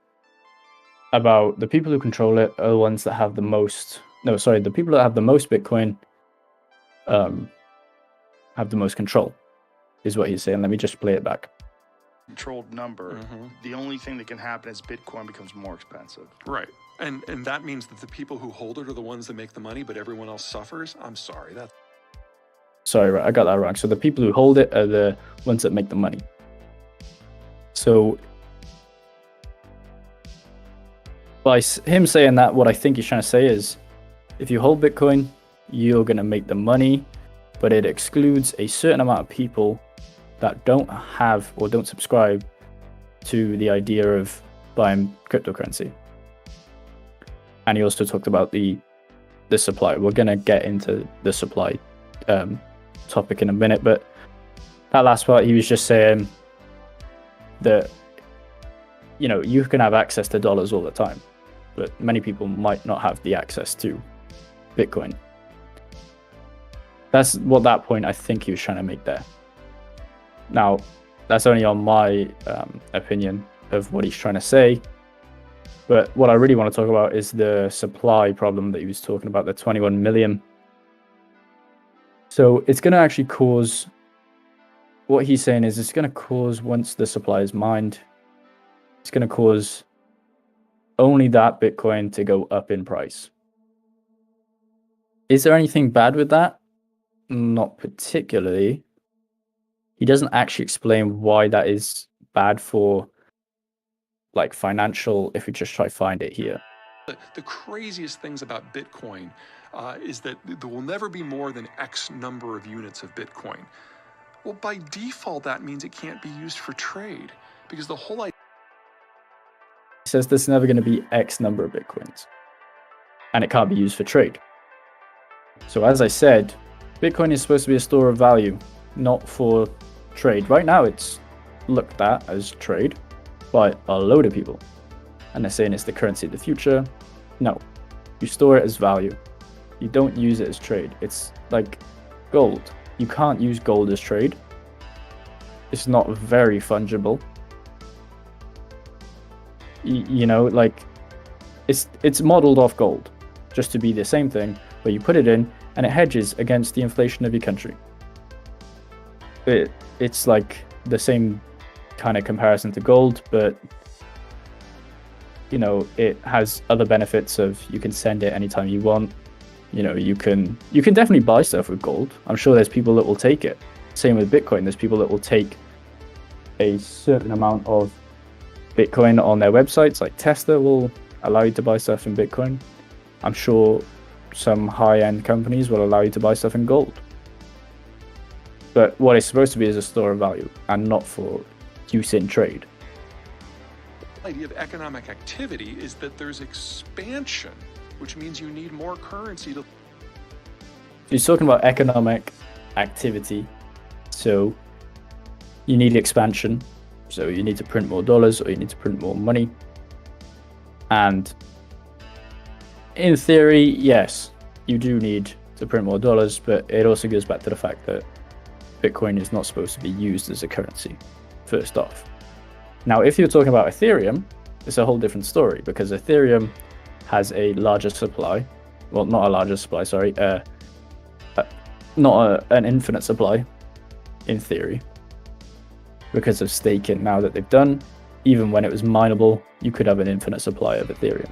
about the people who control it are the ones that have the most... No, sorry, the people that have the most Bitcoin have the most control, is what he's saying. Let me just play it back. Controlled number. The only thing that can happen is Bitcoin becomes more expensive. Right. And that means that the people who hold it are the ones that make the money, but everyone else suffers? I'm sorry. Sorry, right, I got that wrong. So the people who hold it are the ones that make the money. So by him saying that, what I think he's trying to say is, if you hold Bitcoin, you're going to make the money, but it excludes a certain amount of people that don't have or don't subscribe to the idea of buying cryptocurrency. And he also talked about the supply. We're going to get into the supply topic in a minute, but that last part, he was just saying that, you know, you can have access to dollars all the time, but many people might not have the access to Bitcoin. That's what that point I think he was trying to make there. Now, that's only on my opinion of what he's trying to say. But what I really want to talk about is the supply problem that he was talking about, the 21 million. So it's going to actually cause, what he's saying is it's going to cause, once the supply is mined, it's going to cause only that Bitcoin to go up in price. Is there anything bad with that? Not particularly. He doesn't actually explain why that is bad for, like, financial, if we just try to find it here. The craziest things about Bitcoin is that there will never be more than X number of units of Bitcoin. Well, by default, that means it can't be used for trade, because the whole idea... He says there's never going to be X number of Bitcoins, and it can't be used for trade. So as I said, Bitcoin is supposed to be a store of value, not for trade. Right now, it's looked at as trade by a load of people, and they're saying it's the currency of the future. No, you store it as value. You don't use it as trade. It's like gold. You can't use gold as trade. It's not very fungible. You know, like, it's modeled off gold, just to be the same thing, where you put it in and it hedges against the inflation of your country. It's like the same kind of comparison to gold, but, you know, it has other benefits of, you can send it anytime you want. You know, you can definitely buy stuff with gold. I'm sure there's people that will take it. Same with Bitcoin. There's people that will take a certain amount of Bitcoin on their websites, like Tesla will allow you to buy stuff in Bitcoin. I'm sure some high-end companies will allow you to buy stuff in gold. But what it's supposed to be is a store of value and not for use in trade. The idea of economic activity is that there's expansion, which means you need more currency to... He's talking about economic activity, so you need expansion. So you need to print more dollars, or you need to print more money. And in theory, yes, you do need to print more dollars, but it also goes back to the fact that Bitcoin is not supposed to be used as a currency, first off. Now, if you're talking about Ethereum, it's a whole different story, because Ethereum has a larger supply. Well, not a larger supply, sorry. An infinite supply, in theory, because of staking. Now that they've done, even when it was mineable, you could have an infinite supply of Ethereum.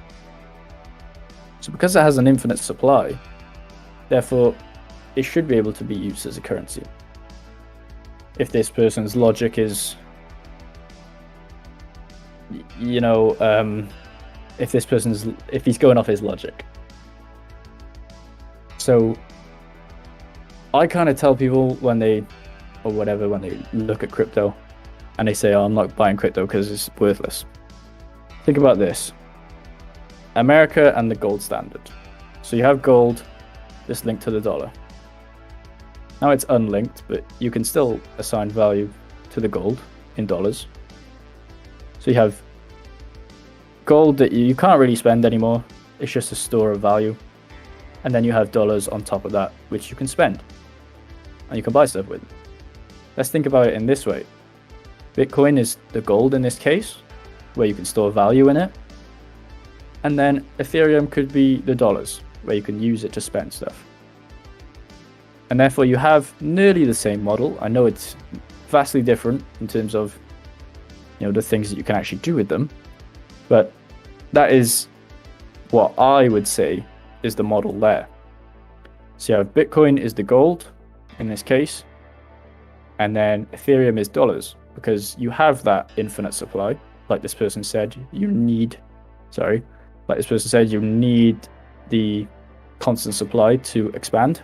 So because it has an infinite supply, therefore, it should be able to be used as a currency. If this person's logic is, you know, if he's going off his logic. So I kind of tell people when they look at crypto and they say, oh, I'm not buying crypto because it's worthless. Think about this. America and the gold standard. So you have gold that's linked to the dollar. Now it's unlinked, but you can still assign value to the gold in dollars. So you have gold that you can't really spend anymore. It's just a store of value. And then you have dollars on top of that, which you can spend. And you can buy stuff with. Let's think about it in this way. Bitcoin is the gold in this case, where you can store value in it. And then Ethereum could be the dollars, where you can use it to spend stuff. And therefore you have nearly the same model. I know it's vastly different in terms of, the things that you can actually do with them, but that is what I would say is the model there. So you have Bitcoin is the gold in this case, and then Ethereum is dollars, because you have that infinite supply. Like this person said, you need the constant supply to expand.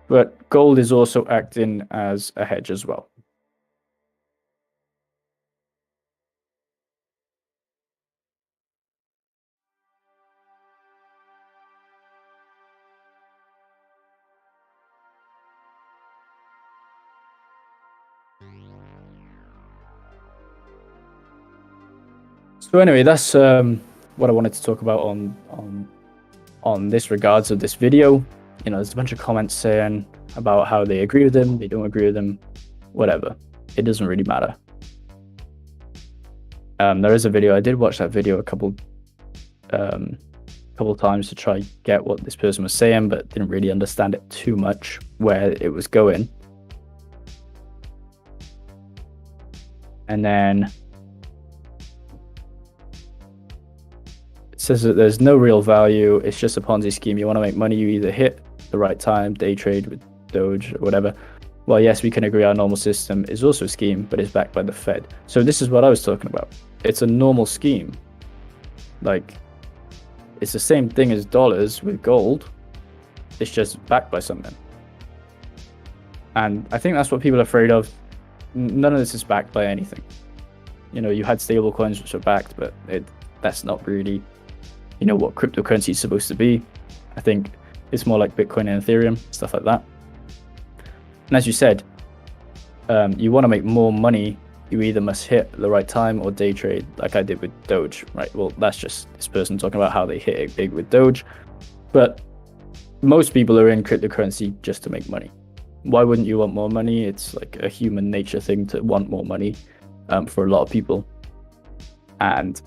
But gold is also acting as a hedge as well. So anyway, that's what I wanted to talk about on this regards of this video. There's a bunch of comments saying about how they agree with them, they don't agree with them, whatever. It doesn't really matter. There is a video. I did watch that video a couple times to try get what this person was saying, but didn't really understand it too much where it was going. And then it says that there's no real value. It's just a Ponzi scheme. You want to make money, you either hit the right time, day trade with Doge or whatever. Well, yes, we can agree our normal system is also a scheme, but it's backed by the Fed. So this is what I was talking about. It's a normal scheme. Like, it's the same thing as dollars with gold. It's just backed by something. And I think that's what people are afraid of. None of this is backed by anything. You had stable coins which are backed, but that's not really, what cryptocurrency is supposed to be. I think it's more like Bitcoin and Ethereum, stuff like that. And as you said, you want to make more money, you either must hit the right time or day trade, like I did with Doge, right? Well, that's just this person talking about how they hit it big with Doge. But most people are in cryptocurrency just to make money. Why wouldn't you want more money? It's like a human nature thing to want more money for a lot of people. And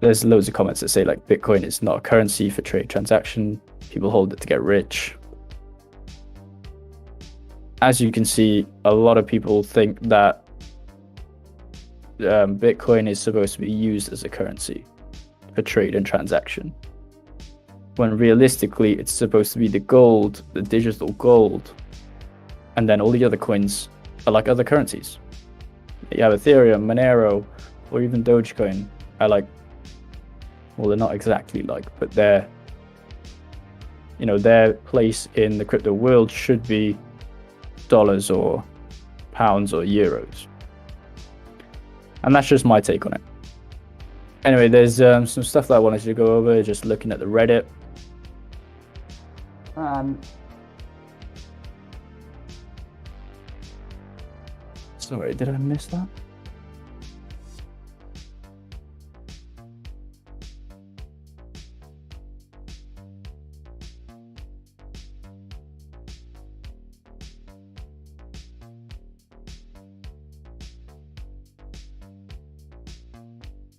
there's loads of comments that say like Bitcoin is not a currency for trade transaction. People hold it to get rich. As you can see, a lot of people think that Bitcoin is supposed to be used as a currency for trade and transaction, when realistically it's supposed to be the gold, the digital gold, and then all the other coins are like other currencies. You have Ethereum, Monero, or even Dogecoin. They're not exactly like, but their place in the crypto world should be dollars or pounds or euros. And that's just my take on it. Anyway, there's some stuff that I wanted to go over, just looking at the Reddit. Sorry, did I miss that?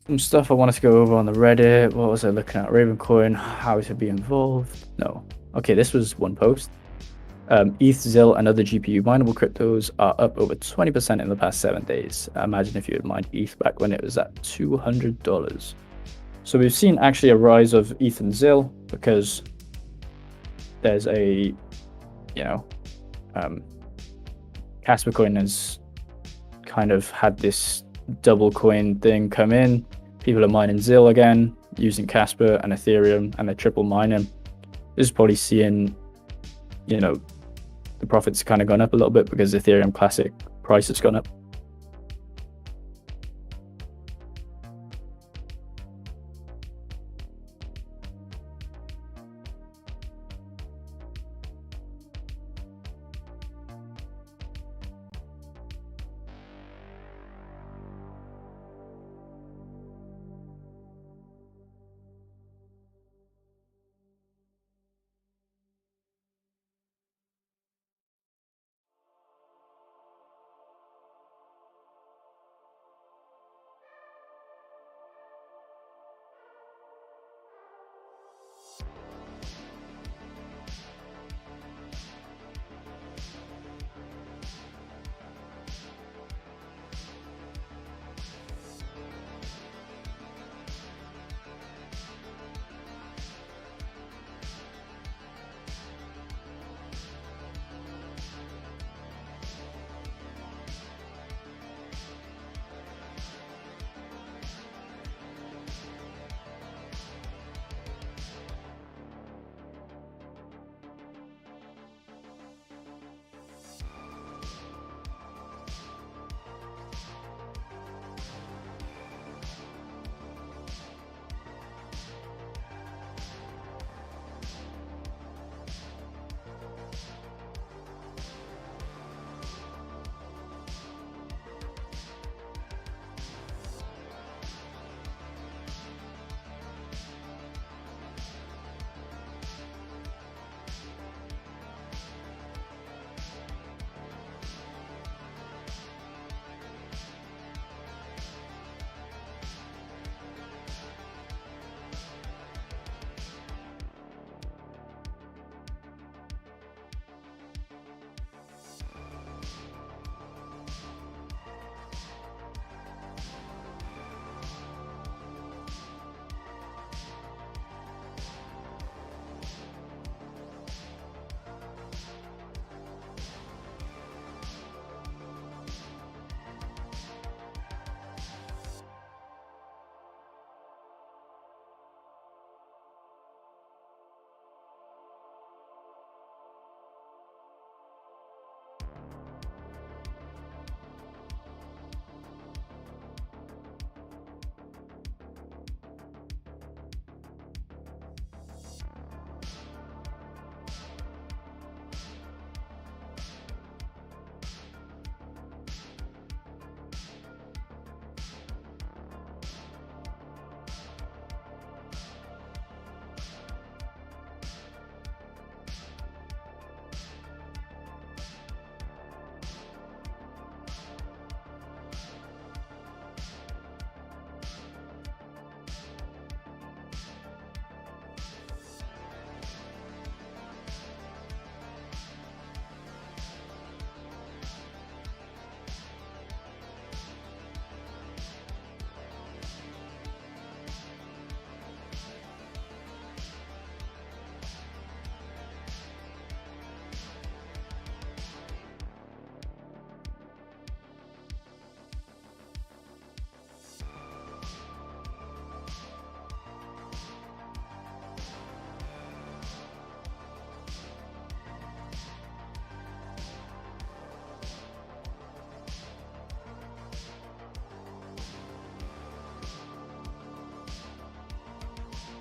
Some stuff I wanted to go over on the Reddit. What was I looking at? Ravencoin, how to be involved. No. Okay, this was one post. ETH, ZIL, and other GPU mineable cryptos are up over 20% in the past 7 days. Imagine if you had mined ETH back when it was at $200. So we've seen actually a rise of ETH and ZIL because there's a, KASPA coin has kind of had this double coin thing come in. People are mining ZIL again using KASPA and Ethereum, and they're triple mining. This is probably seeing, the profits kind of gone up a little bit because Ethereum Classic price has gone up.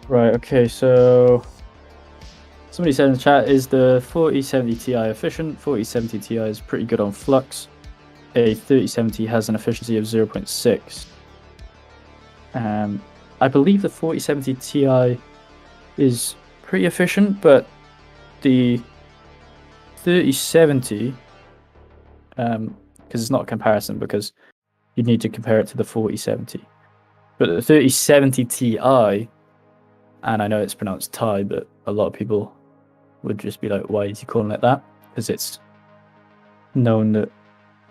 Right, okay, so somebody said in the chat, is the 4070 Ti efficient? 4070 Ti is pretty good on flux. A 3070 has an efficiency of 0.6. I believe the 4070 Ti is pretty efficient, but the 3070, because it's not a comparison, because you need to compare it to the 4070. But the 3070 Ti, and I know it's pronounced Ti, but a lot of people would just be like, why is he calling it that? Because it's known that.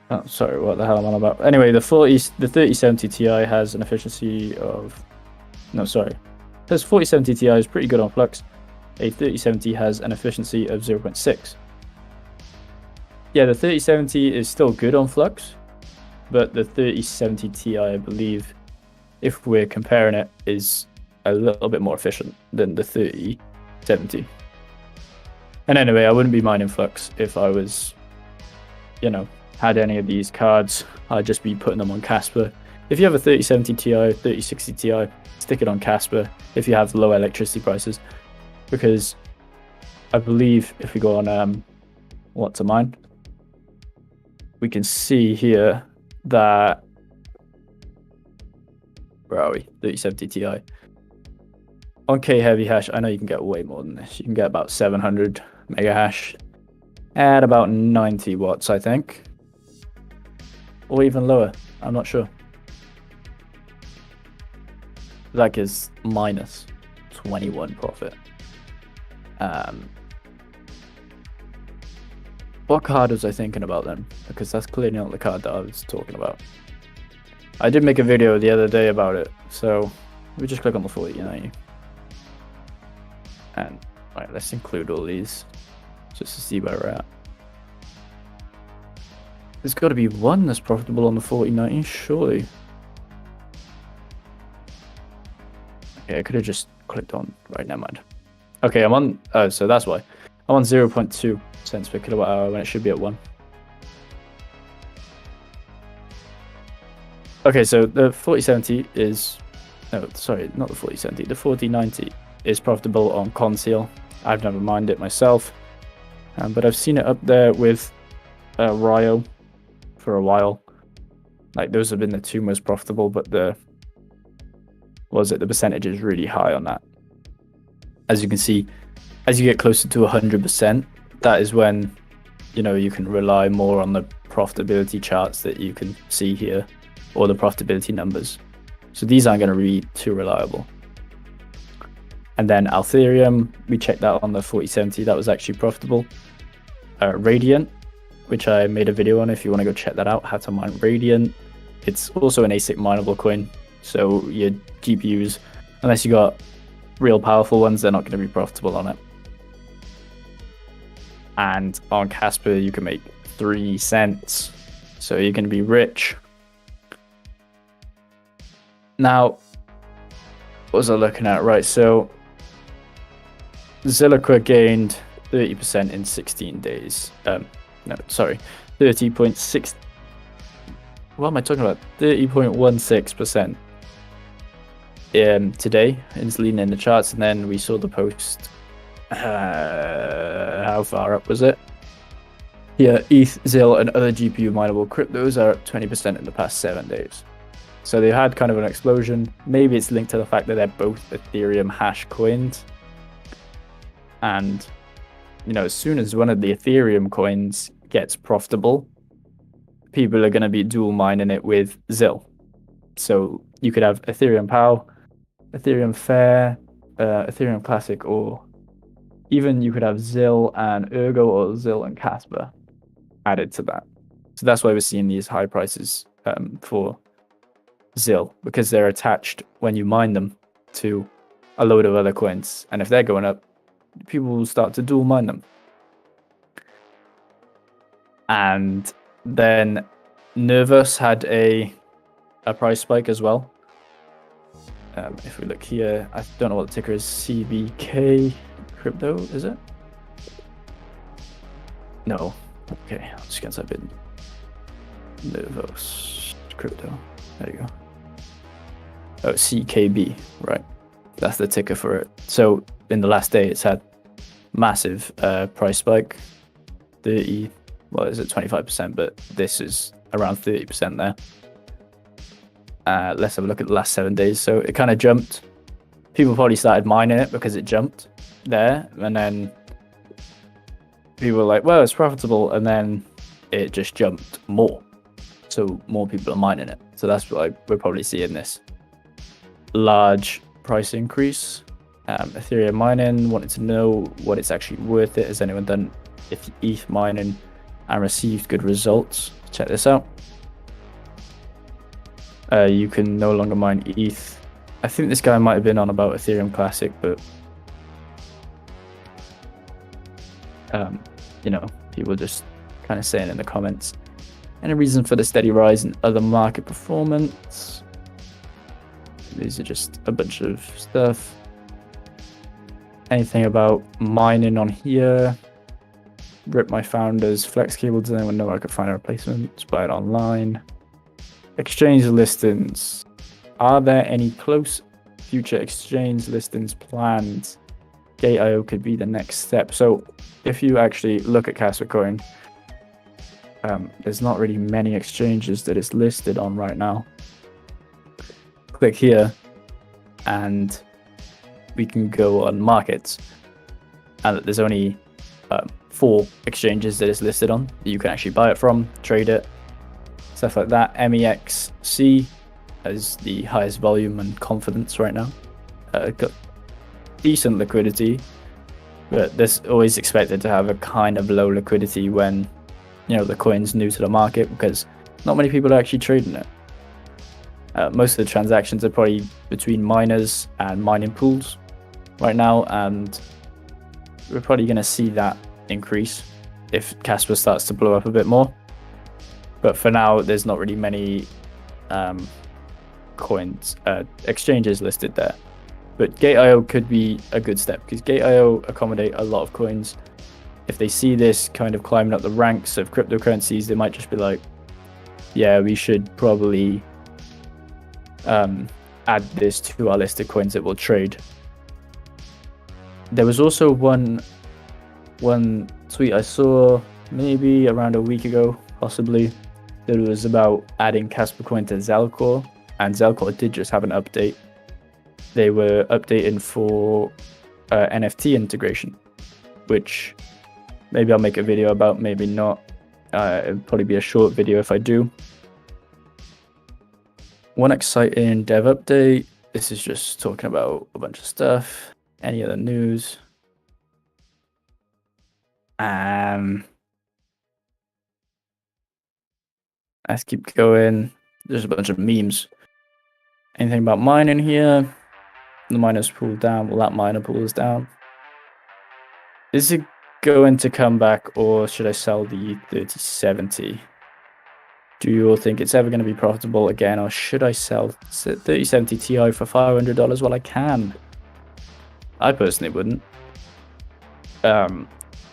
Oh, sorry, what the hell am I on about? Anyway, the 3070 Ti has an efficiency of. No, sorry. This 4070 Ti is pretty good on flux. A 3070 has an efficiency of 0.6. Yeah, the 3070 is still good on flux, but the 3070 Ti, I believe, if we're comparing it, is a little bit more efficient than the 3070. And anyway, I wouldn't be mining flux if I was, had any of these cards. I'd just be putting them on KASPA. If you have a 3070 Ti, 3060 Ti, stick it on KASPA if you have low electricity prices. Because I believe if we go on what to mine, we can see here that, where are we? 3070 Ti. On K heavy hash, I know you can get way more than this. You can get about 700 mega hash at about 90 watts, I think. Or even lower, I'm not sure. That is minus 21 profit. What card was I thinking about then? Because that's clearly not the card that I was talking about. I did make a video the other day about it, so we just click on the 4090. And right, let's include all these just to see where we're at. There's got to be one that's profitable on the 4090, surely. Okay, I could have just clicked on. Right, never mind. Okay, I'm on. Oh, so that's why. I'm on 0.2 cents per kilowatt hour when it should be at 1. Okay, so the 4070 is. No, sorry, not the 4070. The 4090 is profitable on Conceal. I've never mined it myself, but I've seen it up there with Ryo for a while. Like, those have been the two most profitable, but the percentage is really high on that. As you can see, as you get closer to 100%, that is when you can rely more on the profitability charts that you can see here, or the profitability numbers. So these aren't going to be too reliable. And then Altherium, we checked that on the 4070, that was actually profitable. Radiant, which I made a video on if you want to go check that out, how to mine Radiant. It's also an ASIC mineable coin, so your GPUs, unless you got real powerful ones, they're not going to be profitable on it. And on KASPA, you can make 3 cents, so you're going to be rich. Now, what was I looking at? Right, so Zilliqa gained 30% in 16 days. No, sorry, 30.6. What am I talking about? 30.16% today. It's leading in the charts, and then we saw the post. How far up was it? Yeah, ETH, ZIL, and other GPU mineable cryptos are up 20% in the past 7 days. So they had kind of an explosion. Maybe it's linked to the fact that they're both Ethereum hash coins. And, as soon as one of the Ethereum coins gets profitable, people are going to be dual mining it with ZIL. So you could have Ethereum POW, Ethereum Fair, Ethereum Classic, or even you could have ZIL and Ergo, or ZIL and KASPA added to that. So that's why we're seeing these high prices for ZIL, because they're attached when you mine them to a load of other coins. And if they're going up, people will start to dual mine them. And then Nervous had a price spike as well. If we look here, I don't know what the ticker is. CBK crypto, is it? No. Okay, I'm just gonna type in Nervous crypto. There you go. Oh, CKB, right. That's the ticker for it. So in the last day, it's had massive price spike, 30. Well, is it 25%? But this is around 30% there. Let's have a look at the last 7 days. So it kind of jumped. People probably started mining it because it jumped there, and then people were like, well, it's profitable, and then it just jumped more. So more people are mining it. So that's what we're probably seeing this large price increase. Ethereum mining, wanted to know what it's actually worth it. Has anyone done ETH mining and received good results? Check this out. You can no longer mine ETH. I think this guy might have been on about Ethereum Classic, but you know, people just kind of saying in the comments. Any reason for the steady rise in other market performance? These are just a bunch of stuff. Anything about mining on here? Rip my founders. Flex cable. Does anyone know where I could find a replacement? Buy it online. Exchange listings. Are there any close future exchange listings planned? Gate.io could be the next step. So if you actually look at KASPA coin, there's not really many exchanges that it's listed on right now. Click here and we can go on markets, and there's only 4 exchanges that it's listed on that you can actually buy it from, trade it, stuff like that. MEXC has the highest volume and confidence right now. Got decent liquidity, but there's always expected to have a kind of low liquidity when, you know, the coin's new to the market, because not many people are actually trading it. Most of the transactions are probably between miners and mining pools right now, and we're probably going to see that increase if KASPA starts to blow up a bit more. But for now, there's not really many exchanges listed there. But Gate.io could be a good step, because Gate.io accommodate a lot of coins. If they see this kind of climbing up the ranks of cryptocurrencies, they might just be like, yeah, we should probably add this to our list of coins that we'll trade. There was also one tweet I saw maybe around a week ago, possibly, that was about adding KASPA coin to Zelcore, and Zelcore did just have an update. They were updating for NFT integration, which maybe I'll make a video about, maybe not. It'll probably be a short video if I do. One exciting dev update. This is just talking about a bunch of stuff. Any other news? Let's keep going. There's a bunch of memes. Anything about mining here? The miners pulled down. Well, that miner pulls down. Is it going to come back, or should I sell the 3070? Do you all think it's ever going to be profitable again, or should I sell 3070 Ti for $500 while I can? I personally wouldn't.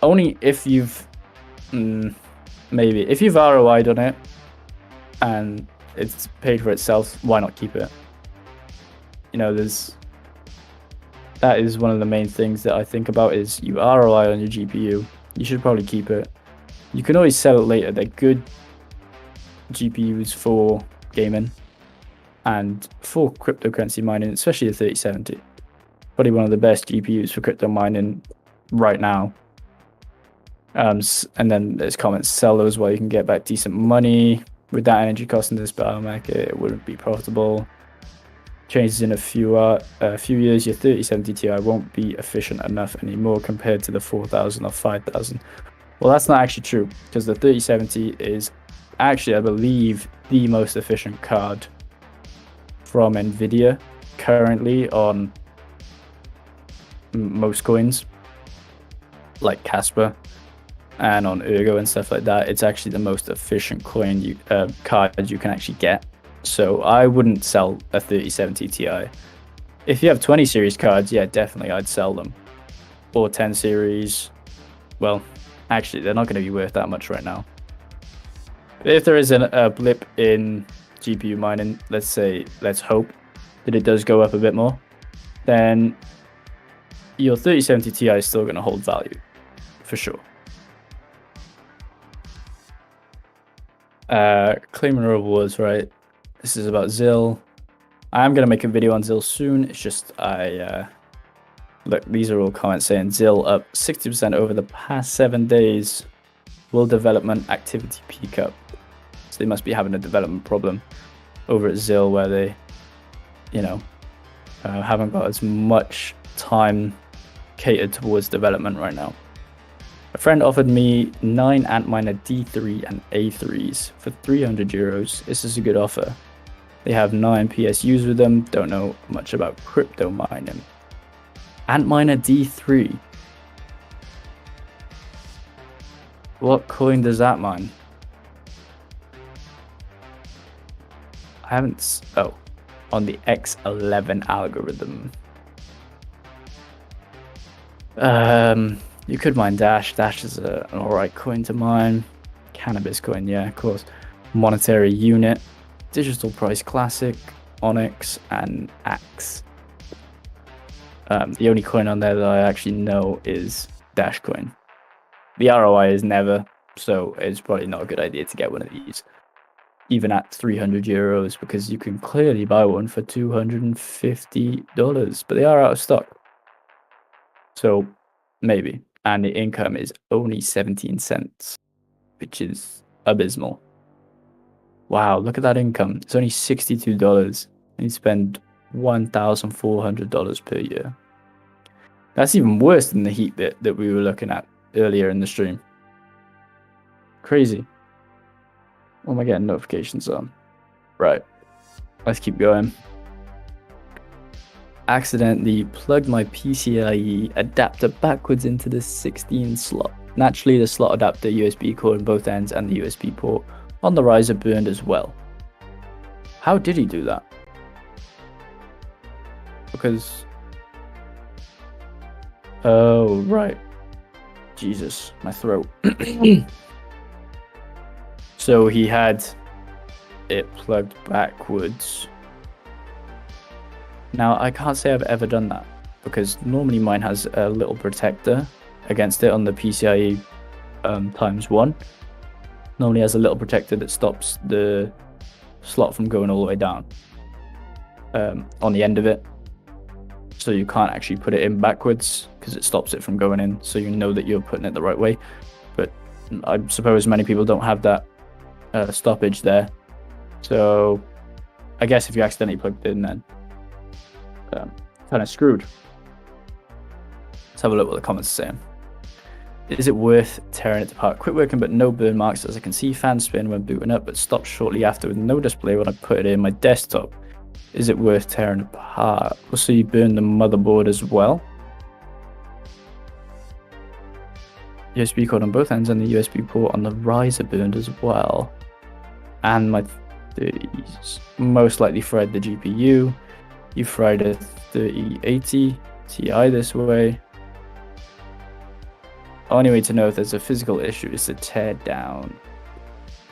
Only if you've maybe if you've ROI'd on it and it's paid for itself, why not keep it? You know, that is one of the main things that I think about, is you ROI on your GPU, you should probably keep it. You can always sell it later. They're good GPUs for gaming and for cryptocurrency mining, especially the 3070. Probably one of the best GPUs for crypto mining right now. And then there's comments, sell those while you can get back decent money. With that energy cost in this bear market, it wouldn't be profitable. Changes in a few years, your 3070 Ti won't be efficient enough anymore compared to the 4000 or 5000. Well, that's not actually true, because the 3070 is actually, I believe, the most efficient card from Nvidia currently on most coins, like KASPA and on Ergo and stuff like that. It's actually the most efficient card you can actually get. So I wouldn't sell a 3070 Ti. If you have 20 series cards, yeah, definitely I'd sell them. Or 10 series. Well, actually, they're not going to be worth that much right now. But if there is a blip in GPU mining, let's hope that it does go up a bit more, then your 3070 Ti is still going to hold value, for sure. Claiming rewards, right? This is about Zill. I am going to make a video on Zill soon. It's just look, these are all comments saying Zill up 60% over the past 7 days. Will development activity peak up? So they must be having a development problem over at Zill where they, haven't got as much time catered towards development right now. A friend offered me 9 Antminer D3 and A3s for €300. This is a good offer. They have 9 PSUs with them. Don't know much about crypto mining. Antminer D3. What coin does that mine? I haven't. Oh, on the X11 algorithm. You could mine Dash. Dash is an alright coin to mine. Cannabis coin, yeah, of course. Monetary Unit, Digital Price Classic, Onyx, and Axe. The only coin on there that I actually know is Dash coin. The ROI is never, so it's probably not a good idea to get one of these, even at €300, because you can clearly buy one for $250, but they are out of stock. So maybe. And the income is only 17 cents, which is abysmal. Wow, look at that income. It's only $62, and you spend $1,400 per year. That's even worse than the heat bit that we were looking at earlier in the stream. Crazy. What am I getting notifications on? Right. Let's keep going. Accidentally plugged my PCIe adapter backwards into the 16 slot. Naturally, the slot adapter USB cord on both ends and the USB port on the riser burned as well. How did he do that? Because... oh, right. Jesus, my throat. So he had it plugged backwards. Now, I can't say I've ever done that, because normally mine has a little protector against it on the PCIe ×1. Normally has a little protector that stops the slot from going all the way down on the end of it. So you can't actually put it in backwards because it stops it from going in, so you know that you're putting it the right way. But I suppose many people don't have that stoppage there. So I guess if you accidentally plugged it in, then kind of screwed. Let's have a look what the comments are saying. Is it worth tearing it apart? Quit working but no burn marks, as I can see. Fan spin when booting up, but stopped shortly after with no display when I put it in my desktop. Is it worth tearing apart? Also, you burned the motherboard as well. USB cord on both ends and the USB port on the riser burned as well. And my 30s. Most likely fried the GPU. You fried a 3080 Ti this way. Only way to know if there's a physical issue is to tear down.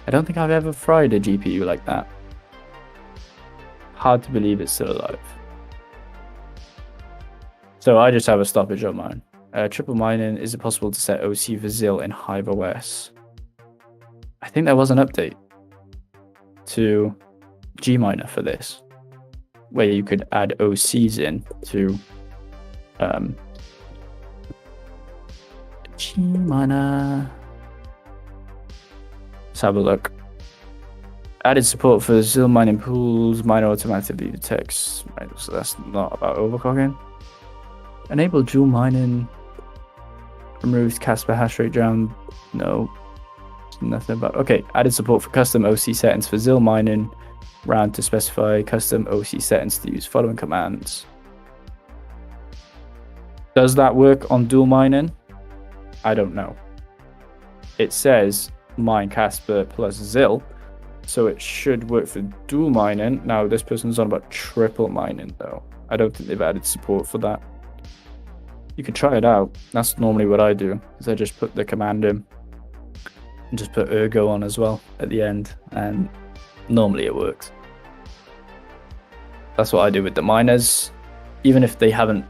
I don't think I've ever fried a GPU like that. Hard to believe it's still alive. So I just have a stoppage on mine. Triple mining, is it possible to set OC for Zill in HiveOS? I think there was an update to Gminer for this, where you could add OCs in to Gminer. Let's have a look. Added support for Zill mining pools, mine automatically detects. Right, so that's not about overclocking. Enable dual mining. Removes KASPA hash rate jam. No. Nothing about. Okay, added support for custom OC settings for Zill mining. Round to specify custom OC settings to use following commands. Does that work on dual mining? I don't know. It says mine KASPA plus Zill, so it should work for dual mining. Now this person's on about triple mining though. I don't think they've added support for that. You can try it out. That's normally what I do, is I just put the command in and just put ergo on as well at the end, and normally it works. That's what I do with the miners. even if they haven't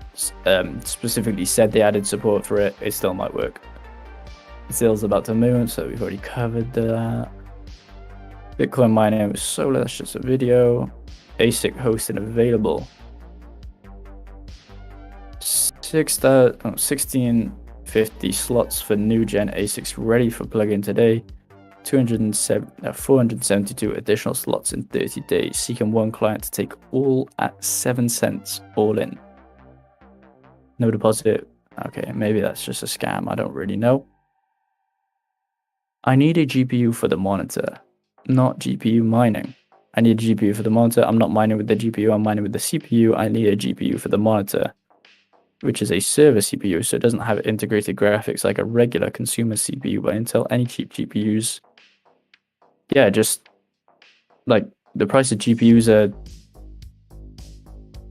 specifically said they added support for it, it still might work. Zill's about to move, so we've already covered that. Bitcoin mining with solar, that's just a video. ASIC hosting available. 1650 slots for new gen ASICs ready for plug-in today. 472 additional slots in 30 days. Seeking one client to take all at 7 cents all in. No deposit. Okay, maybe that's just a scam. I don't really know. I need a GPU for the monitor, not GPU mining. I need a GPU for the monitor. I'm not mining with the GPU. I'm mining with the CPU. I need a GPU for the monitor, which is a server CPU, so it doesn't have integrated graphics like a regular consumer CPU. But Intel, any cheap GPUs, yeah, just like the price of GPUs are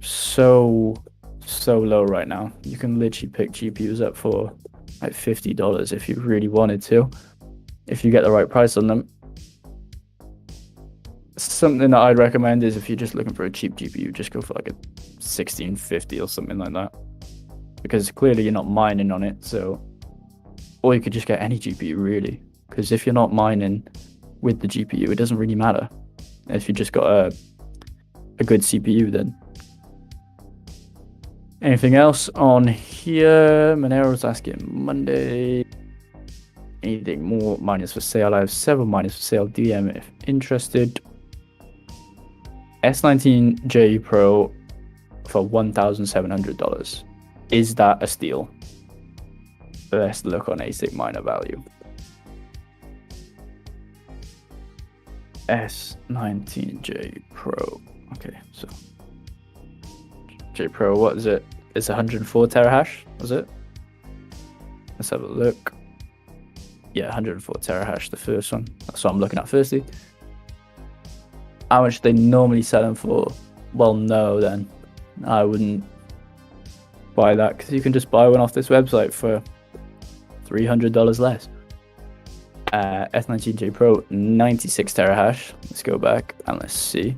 so low right now. You can literally pick GPUs up for like $50 if you really wanted to, if you get the right price on them. Something that I'd recommend is if you're just looking for a cheap GPU, just go for like a 1650 or something like that, because clearly you're not mining on it. So, or you could just get any GPU really, because if you're not mining with the GPU, it doesn't really matter. If you just got a good CPU, then. Anything else on here? Monero's asking Monday. Anything more miners for sale? I have several miners for sale. DM if interested. S19J Pro for $1,700. Is that a steal? Let's look on ASIC miner value. S19J Pro. Okay, so J Pro, what is it? It's 104 terahash, was it? Let's have a look. Yeah, 104 terahash, the first one. That's what I'm looking at firstly. How much they normally sell them for? Well, no, then I wouldn't buy that, because you can just buy one off this website for $300 less. S19J Pro, 96 terahash. Let's go back and let's see.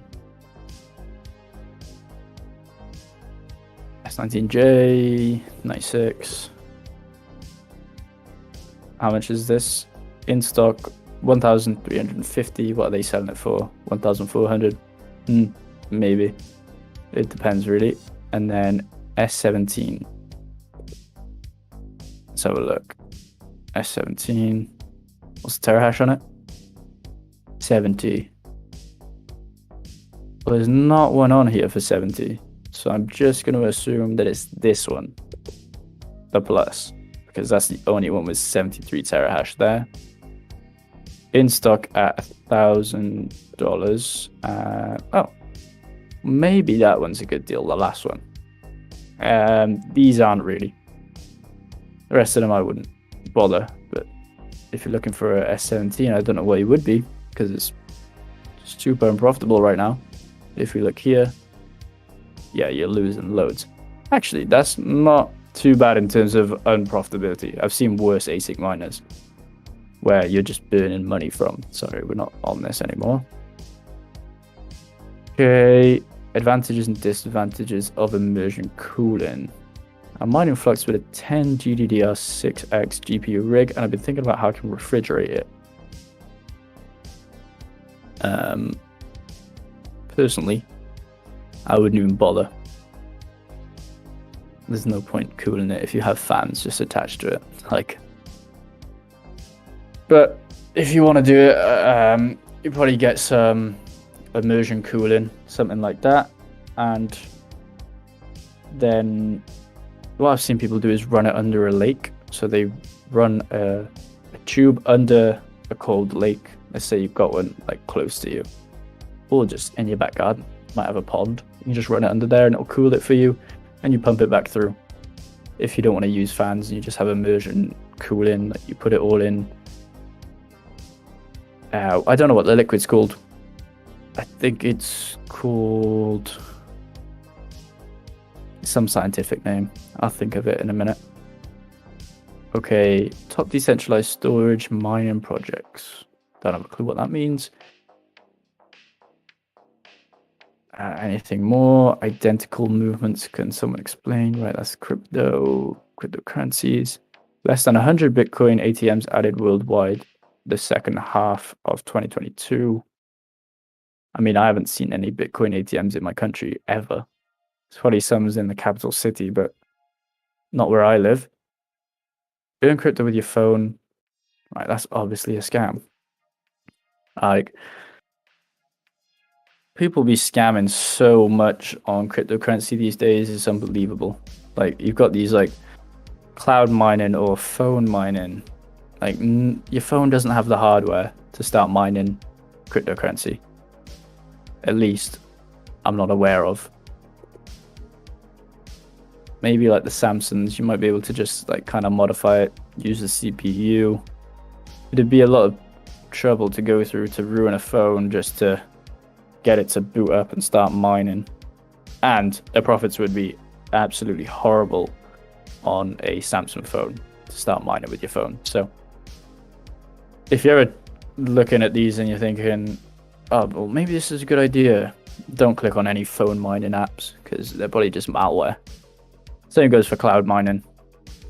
S19J, 96. How much is this? In stock, 1,350. What are they selling it for? 1,400. Maybe. It depends really. And then S17. Let's have a look. S17. What's the terahash on it? 70. Well, there's not one on here for 70. So I'm just going to assume that it's this one. The Plus. Because that's the only one with 73 terahash there. In stock at $1,000. Oh, maybe that one's a good deal, the last one. These aren't really. The rest of them I wouldn't bother. But if you're looking for a S17, I don't know why you would be, because it's super unprofitable right now. If we look here, yeah, you're losing loads. Actually, that's not too bad in terms of unprofitability. I've seen worse ASIC miners where you're just burning money from. Sorry, we're not on this anymore. Okay, advantages and disadvantages of immersion cooling. I'm mining Flux with a 10 GDDR6X GPU rig, and I've been thinking about how I can refrigerate it. Personally, I wouldn't even bother. There's no point cooling it if you have fans just attached to it. But if you want to do it, you probably get some immersion cooling, something like that, and then what I've seen people do is run it under a lake. So they run a tube under a cold lake. Let's say you've got one like close to you, or just in your back garden. You might have a pond. You just run it under there and it'll cool it for you, and you pump it back through. If you don't want to use fans and you just have immersion cooling, like you put it all in. I don't know what the liquid's called. I think it's called some scientific name. I'll think of it in a minute. Okay, top decentralized storage mining projects. Don't have a clue what that means. Anything more? Identical movements. Can someone explain? Right, that's cryptocurrencies. Less than 100 Bitcoin ATMs added worldwide the second half of 2022. I mean, I haven't seen any Bitcoin ATMs in my country ever. There's probably some in the capital city, but not where I live. Earn crypto with your phone. Right, that's obviously a scam. Like, people be scamming so much on cryptocurrency these days. It's unbelievable. Like, you've got these like cloud mining or phone mining. Like, your phone doesn't have the hardware to start mining cryptocurrency. At least I'm not aware of. Maybe like the Samsungs, you might be able to just like kind of modify it, use the CPU. It'd be a lot of trouble to go through to ruin a phone just to get it to boot up and start mining. And the profits would be absolutely horrible on a Samsung phone to start mining with your phone. So if you're ever looking at these and you're thinking, oh, well, maybe this is a good idea, don't click on any phone mining apps because they're probably just malware. Same goes for cloud mining.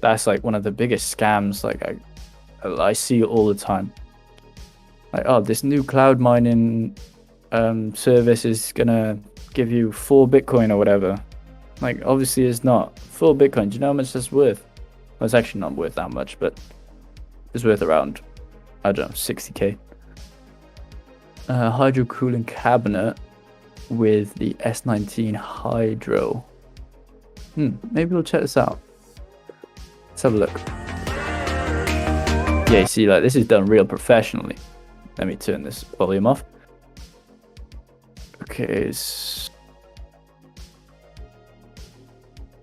That's like one of the biggest scams like I see all the time. Like, oh, this new cloud mining service is gonna give you 4 Bitcoin or whatever. Like, obviously it's not 4 Bitcoin. Do you know how much that's worth? Well, it's actually not worth that much, but it's worth around, I don't know, 60k. Hydro cooling cabinet with the S19 Hydro. Maybe we'll check this out. Let's have a look. Yeah, you see, like, this is done real professionally. Let me turn this volume off. Okay,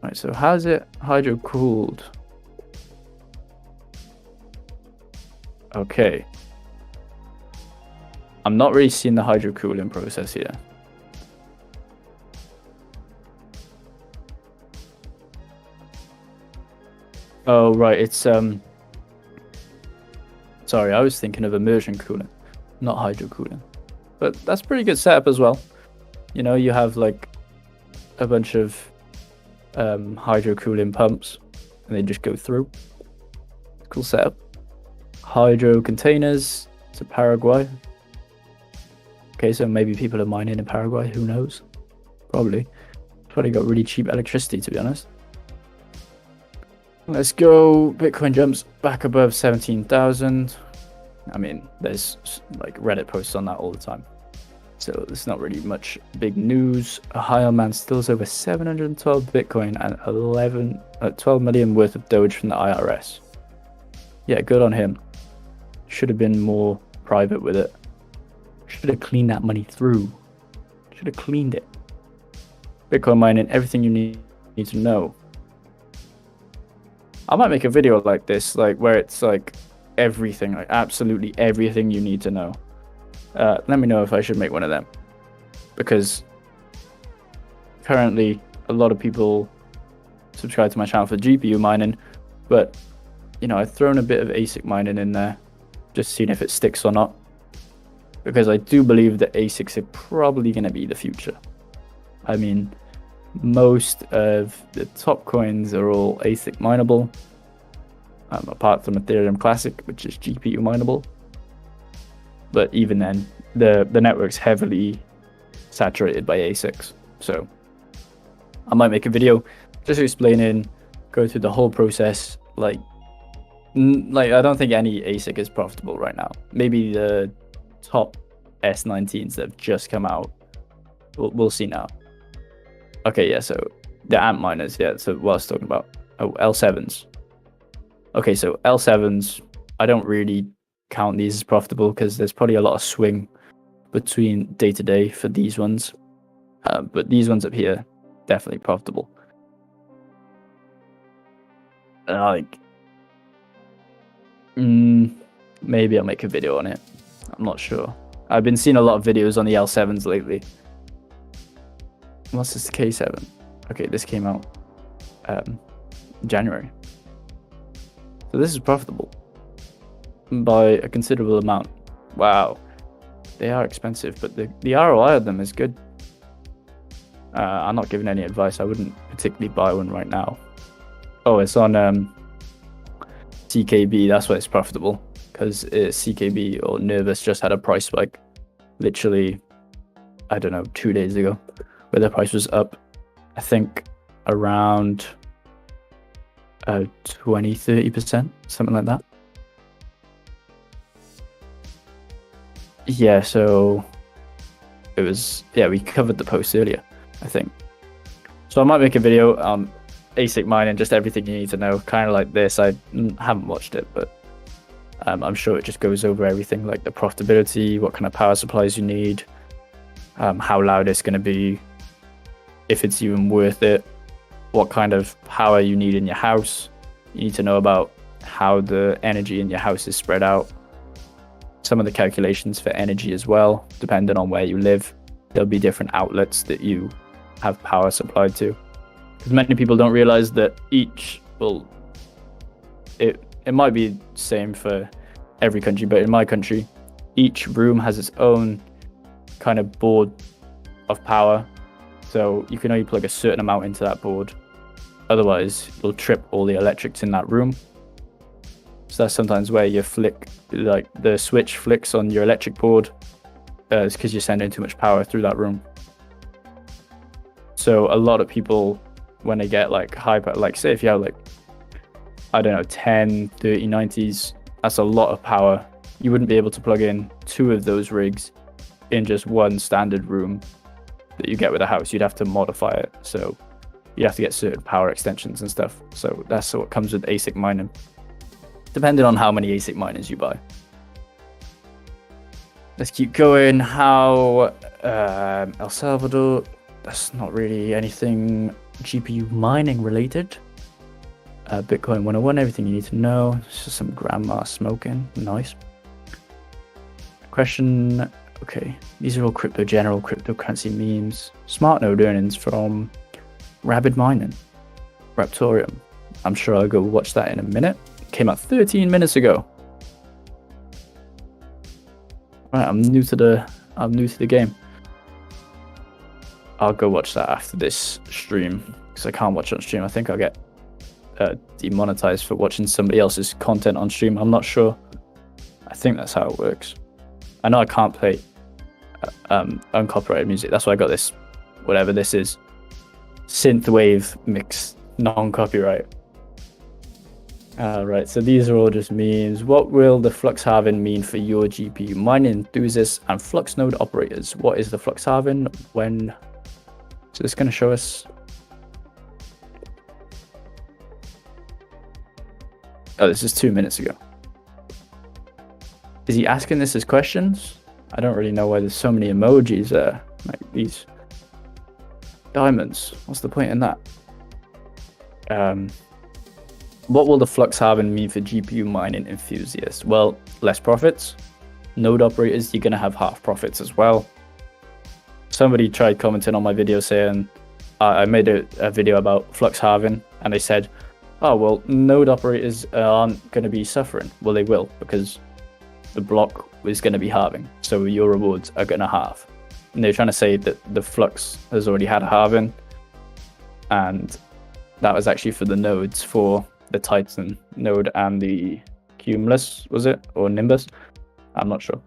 right, so how's it hydro cooled? Okay. I'm not really seeing the hydro cooling process here. Oh, right, it's sorry, I was thinking of immersion cooling, not hydro cooling. But that's pretty good setup as well. You know, you have like a bunch of hydro cooling pumps and they just go through. Cool setup. Hydro containers to Paraguay. Okay, so maybe people are mining in Paraguay, who knows? Probably got really cheap electricity, to be honest. Let's go. Bitcoin jumps back above 17,000. I mean, there's like Reddit posts on that all the time. So there's not really much big news. A higher man steals over 712 Bitcoin and 12 million worth of Doge from the IRS. Yeah, good on him. Should have been more private with it. Should have cleaned that money through. Should have cleaned it. Bitcoin mining, everything you need to know. I might make a video like this, like where it's like everything, like absolutely everything you need to know. Let me know if I should make one of them, because currently a lot of people subscribe to my channel for GPU mining, but you know, I've thrown a bit of ASIC mining in there, just seeing if it sticks or not, because I do believe that ASICs are probably going to be the future. I mean, most of the top coins are all ASIC mineable, apart from Ethereum Classic, which is GPU mineable. But even then, the network's heavily saturated by ASICs. So I might make a video just explaining, go through the whole process. Like I don't think any ASIC is profitable right now. Maybe the top S19s that have just come out. We'll see now. Okay, yeah, so the AMP miners, yeah, so what I was talking about. Oh, L7s. Okay, so L7s, I don't really count these as profitable because there's probably a lot of swing between day to day for these ones. But these ones up here, definitely profitable. Maybe I'll make a video on it. I'm not sure. I've been seeing a lot of videos on the L7s lately. What's this K7? Okay, this came out January. So this is profitable by a considerable amount. Wow. They are expensive, but the ROI of them is good. I'm not giving any advice. I wouldn't particularly buy one right now. Oh, it's on CKB. That's why it's profitable, because CKB or Nervous just had a price spike, literally, I don't know, 2 days ago, where the price was up, I think, around 20-30%, something like that. Yeah, so it was, yeah, we covered the post earlier, I think. So I might make a video on ASIC mining, just everything you need to know, kind of like this. I haven't watched it, but I'm sure it just goes over everything, like the profitability, what kind of power supplies you need, how loud it's going to be, if it's even worth it, what kind of power you need in your house. You need to know about how the energy in your house is spread out, some of the calculations for energy as well, depending on where you live. There'll be different outlets that you have power supplied to, because many people don't realize that each, well, it might be the same for every country, but in my country, each room has its own kind of board of power, so you can only plug a certain amount into that board, otherwise you'll trip all the electrics in that room. So that's sometimes where you flick, like the switch flicks on your electric board, it's because you're sending too much power through that room. So a lot of people, when they get like high power, like say if you have like, I don't know, 10, 30, 90s, that's a lot of power. You wouldn't be able to plug in 2 of those rigs in just one standard room that you get with a house. You'd have to modify it. So you have to get certain power extensions and stuff. So that's what comes with ASIC mining, depending on how many ASIC miners you buy. Let's keep going. How El Salvador, that's not really anything GPU mining related. Bitcoin 101, everything you need to know. It's just some grandma smoking. Nice. Question. Okay, these are all general cryptocurrency memes. Smart node earnings from Rabid Mining, Raptorium. I'm sure I'll go watch that in a minute. Came out 13 minutes ago. Right, I'm new to the game. I'll go watch that after this stream, because I can't watch on stream. I think I'll get demonetized for watching somebody else's content on stream. I'm not sure. I think that's how it works. I know I can't play uncopyrighted music. That's why I got this, whatever this is, synthwave mix, non-copyright. Right, so these are all just memes. What will the flux halving mean for your GPU mining enthusiasts and flux node operators? What is the flux halving? When? So it's going to show us. Oh, this is 2 minutes ago. Is he asking this as questions? I don't really know why there's so many emojis there. Like these diamonds. What's the point in that? What will the flux halving mean for GPU mining enthusiasts? Well, less profits. Node operators, you're going to have half profits as well. Somebody tried commenting on my video saying, I made a video about flux halving, and they said, oh, well, node operators aren't going to be suffering. Well, they will, because the block is going to be halving, so your rewards are going to halve. And they're trying to say that the flux has already had a halving, and that was actually for the nodes, for the Titan node and the Cumulus, was it? Or Nimbus? I'm not sure.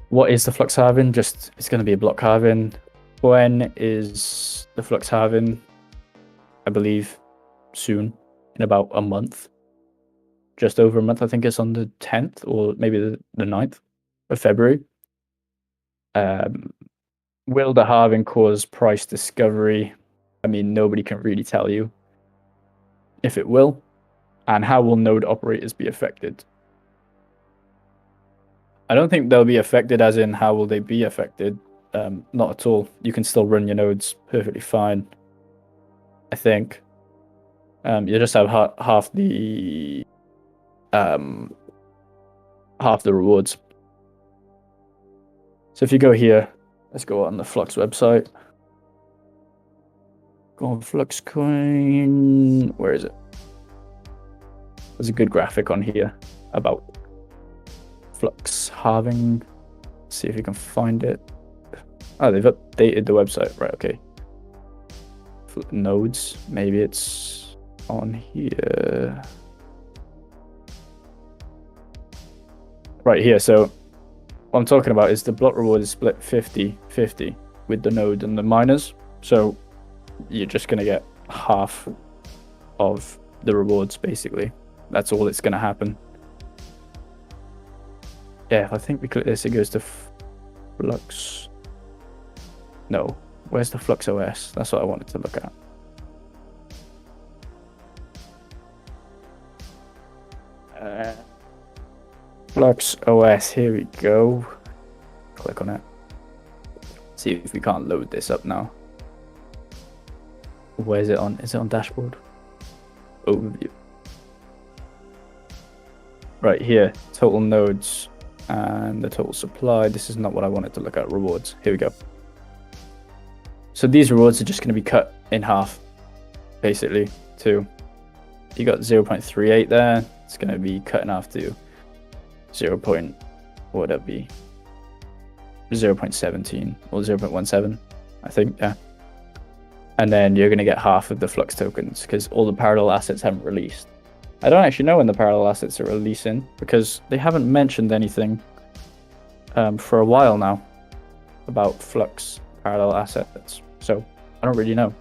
What is the flux halving? Just, it's going to be a block halving. When is the flux halving? I believe soon, in about a month. Just over a month. I think it's on the 10th or maybe the 9th of February. Will the halving cause price discovery? I mean, nobody can really tell you if it will. And how will node operators be affected? I don't think they'll be affected as in how will they be affected. Not at all. You can still run your nodes perfectly fine, I think. You just have half the rewards. So if you go here, let's go on the Flux website. Go on Fluxcoin. Where is it? There's a good graphic on here about flux halving. See if you can find it. Oh, they've updated the website. Right, okay. Nodes, maybe it's on here. Right here, so what I'm talking about is the block reward is split 50-50 with the node and the miners. So you're just going to get half of the rewards, basically. That's all that's going to happen. Yeah, if I think we click this, it goes to Flux. No, where's the Flux OS? That's what I wanted to look at. Flux OS, here we go. Click on it. See if we can't load this up now. Where is it on? Is it on dashboard? Overview. Right here, total nodes and the total supply. This is not what I wanted to look at. Rewards. Here we go. So these rewards are just going to be cut in half, basically. To you got 0.38 there. It's going to be cut in half to 0.17 or 0.17, I think. Yeah. And then you're going to get half of the Flux tokens because all the parallel assets haven't released. I don't actually know when the parallel assets are releasing because they haven't mentioned anything for a while now about Flux parallel assets. So I don't really know.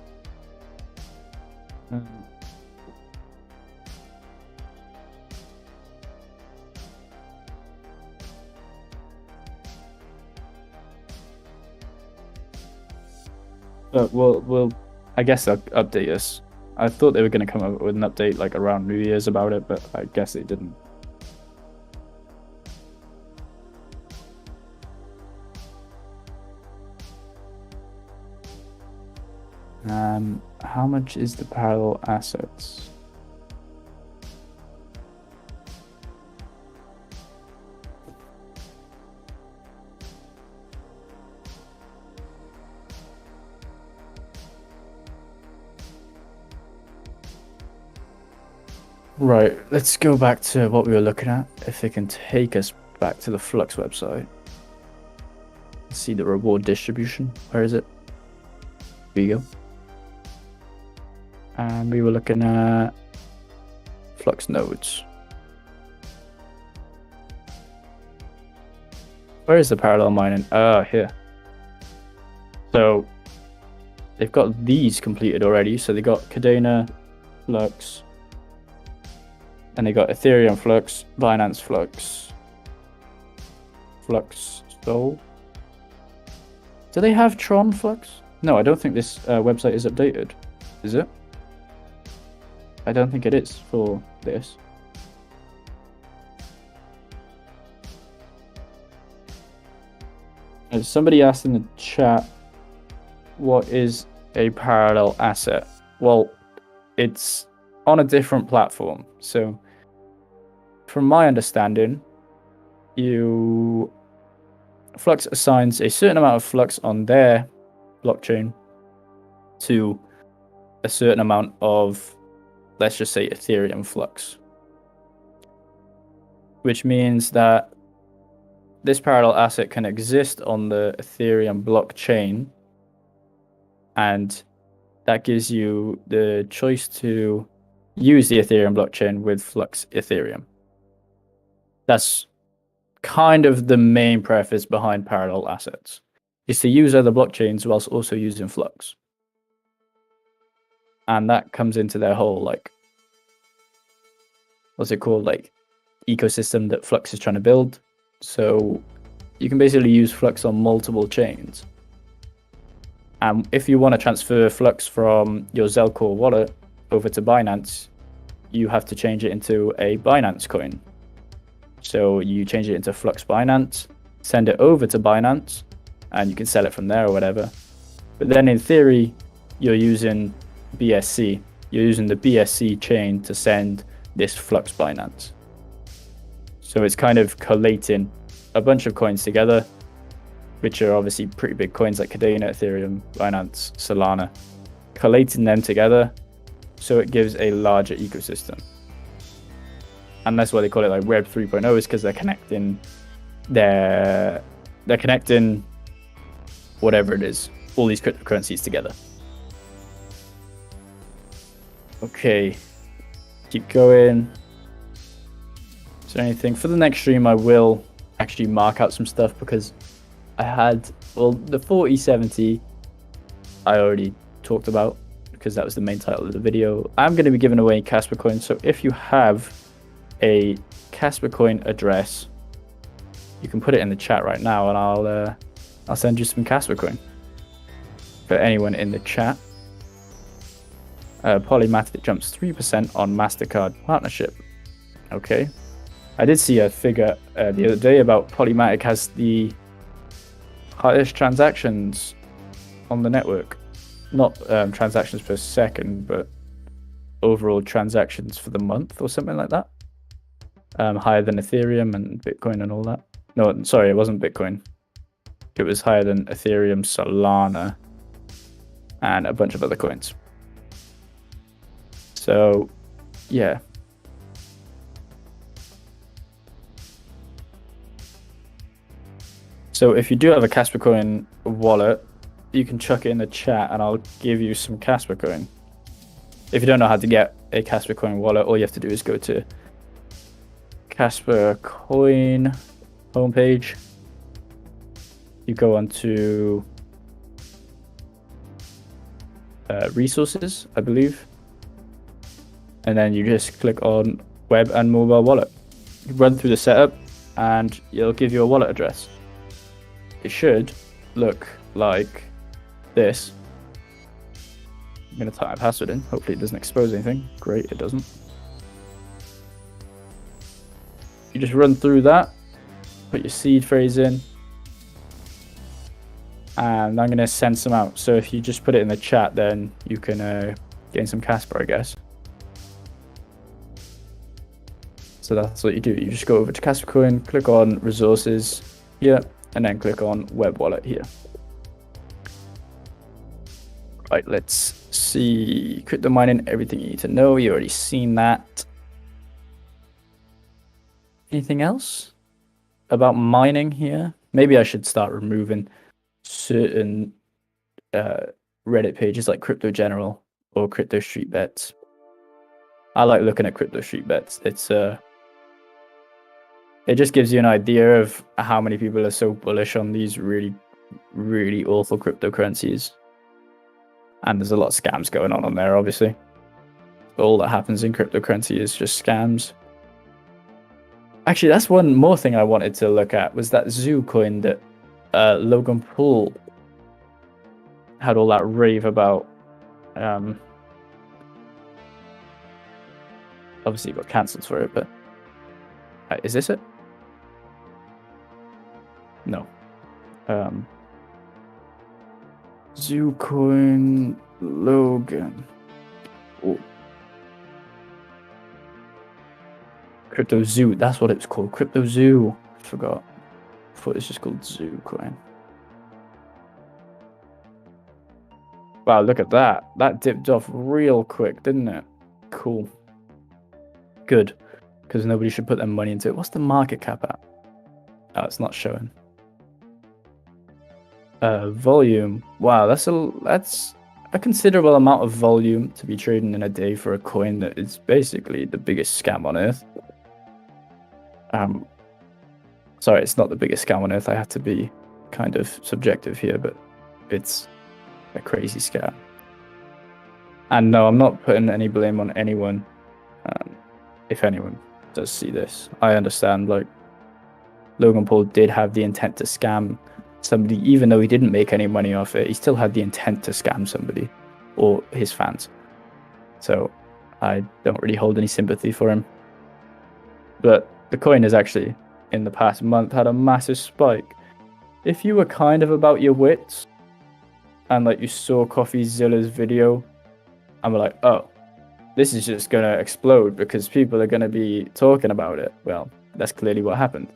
But we'll I guess they'll update us. I thought they were going to come up with an update like around New Year's about it, but I guess they didn't. How much is the parallel assets? Right, let's go back to what we were looking at. If it can take us back to the Flux website. Let's see the reward distribution. Where is it? Here you go. And we were looking at Flux nodes. Where is the parallel mining? Here. So they've got these completed already. So they got Cadena, Flux, and they got Ethereum Flux, Binance Flux, Flux Sol. Do they have Tron Flux? No, I don't think this website is updated. Is it? I don't think it is for this. Somebody asked in the chat, what is a parallel asset? Well, it's on a different platform. So from my understanding, Flux assigns a certain amount of Flux on their blockchain to a certain amount of, let's just say, Ethereum Flux, which means that this parallel asset can exist on the Ethereum blockchain, and that gives you the choice to use the Ethereum blockchain with Flux Ethereum. That's kind of the main preface behind parallel assets, is to use other blockchains whilst also using Flux. And that comes into their whole, like, what's it called, like, ecosystem that Flux is trying to build. So you can basically use Flux on multiple chains. And if you want to transfer Flux from your Zelcore wallet over to Binance, you have to change it into a Binance coin. So you change it into Flux Binance, send it over to Binance, and you can sell it from there or whatever. But then in theory, you're using BSC. You're using the BSC chain to send this Flux Binance. So it's kind of collating a bunch of coins together, which are obviously pretty big coins like Cadena, Ethereum, Binance, Solana, collating them together so it gives a larger ecosystem. And that's why they call it like Web 3.0, is because they're connecting whatever it is, all these cryptocurrencies together. Okay, keep going. Is there anything for the next stream? I will actually mark out some stuff because I had, well, the 4070 I already talked about because that was the main title of the video. I'm going to be giving away KASPA coins, so if you have a KASPA coin address, you can put it in the chat right now, and I'll send you some KASPA coin for anyone in the chat. Polymatic jumps 3% on MasterCard partnership. Okay, I did see a figure the other day about Polymatic has the highest transactions on the network. Not transactions per second, but overall transactions for the month or something like that. Higher than Ethereum and Bitcoin and all that. No, sorry, it wasn't Bitcoin. It was higher than Ethereum, Solana, and a bunch of other coins. So, yeah. So if you do have a KASPA coin wallet, you can chuck it in the chat and I'll give you some KASPA coin. If you don't know how to get a KASPA coin wallet, all you have to do is go to KASPA coin homepage. You go onto resources, I believe. And then you just click on web and mobile wallet. You run through the setup and it'll give you a wallet address. It should look like this. I'm going to type my password in. Hopefully it doesn't expose anything. Great, it doesn't. You just run through that, put your seed phrase in, and I'm going to send some out. So if you just put it in the chat, then you can gain some KASPA, I guess. So that's what you do. You just go over to KASPA coin, click on resources here, and then click on web wallet here. Right, let's see. Crypto mining, everything you need to know. You already seen that. Anything else about mining here? Maybe I should start removing certain Reddit pages like Crypto General or Crypto Street Bets. I like looking at Crypto Street Bets. It just gives you an idea of how many people are so bullish on these really, really awful cryptocurrencies. And there's a lot of scams going on there, obviously. All that happens in cryptocurrency is just scams. Actually, that's one more thing I wanted to look at, was that Zoo coin that Logan Paul had all that rave about. Obviously, he got cancelled for it, but... is this it? No. Zoo coin Logan. Oh. Crypto Zoo, that's what it's called. Crypto Zoo. I forgot. I thought it's just called Zoo coin. Wow, look at that. That dipped off real quick, didn't it? Cool. Good. Because nobody should put their money into it. What's the market cap at? Oh, it's not showing. Volume. Wow, that's a considerable amount of volume to be trading in a day for a coin that is basically the biggest scam on earth. Sorry, it's not the biggest scam on earth. I have to be kind of subjective here, but it's a crazy scam. And no, I'm not putting any blame on anyone. If anyone does see this, I understand, like, Logan Paul did have the intent to scam somebody, even though he didn't make any money off it. He still had the intent to scam somebody or his fans. So I don't really hold any sympathy for him. But the coin has actually, in the past month, had a massive spike. If you were kind of about your wits and like you saw CoffeeZilla's video and were like, oh, this is just going to explode because people are going to be talking about it. Well, that's clearly what happened.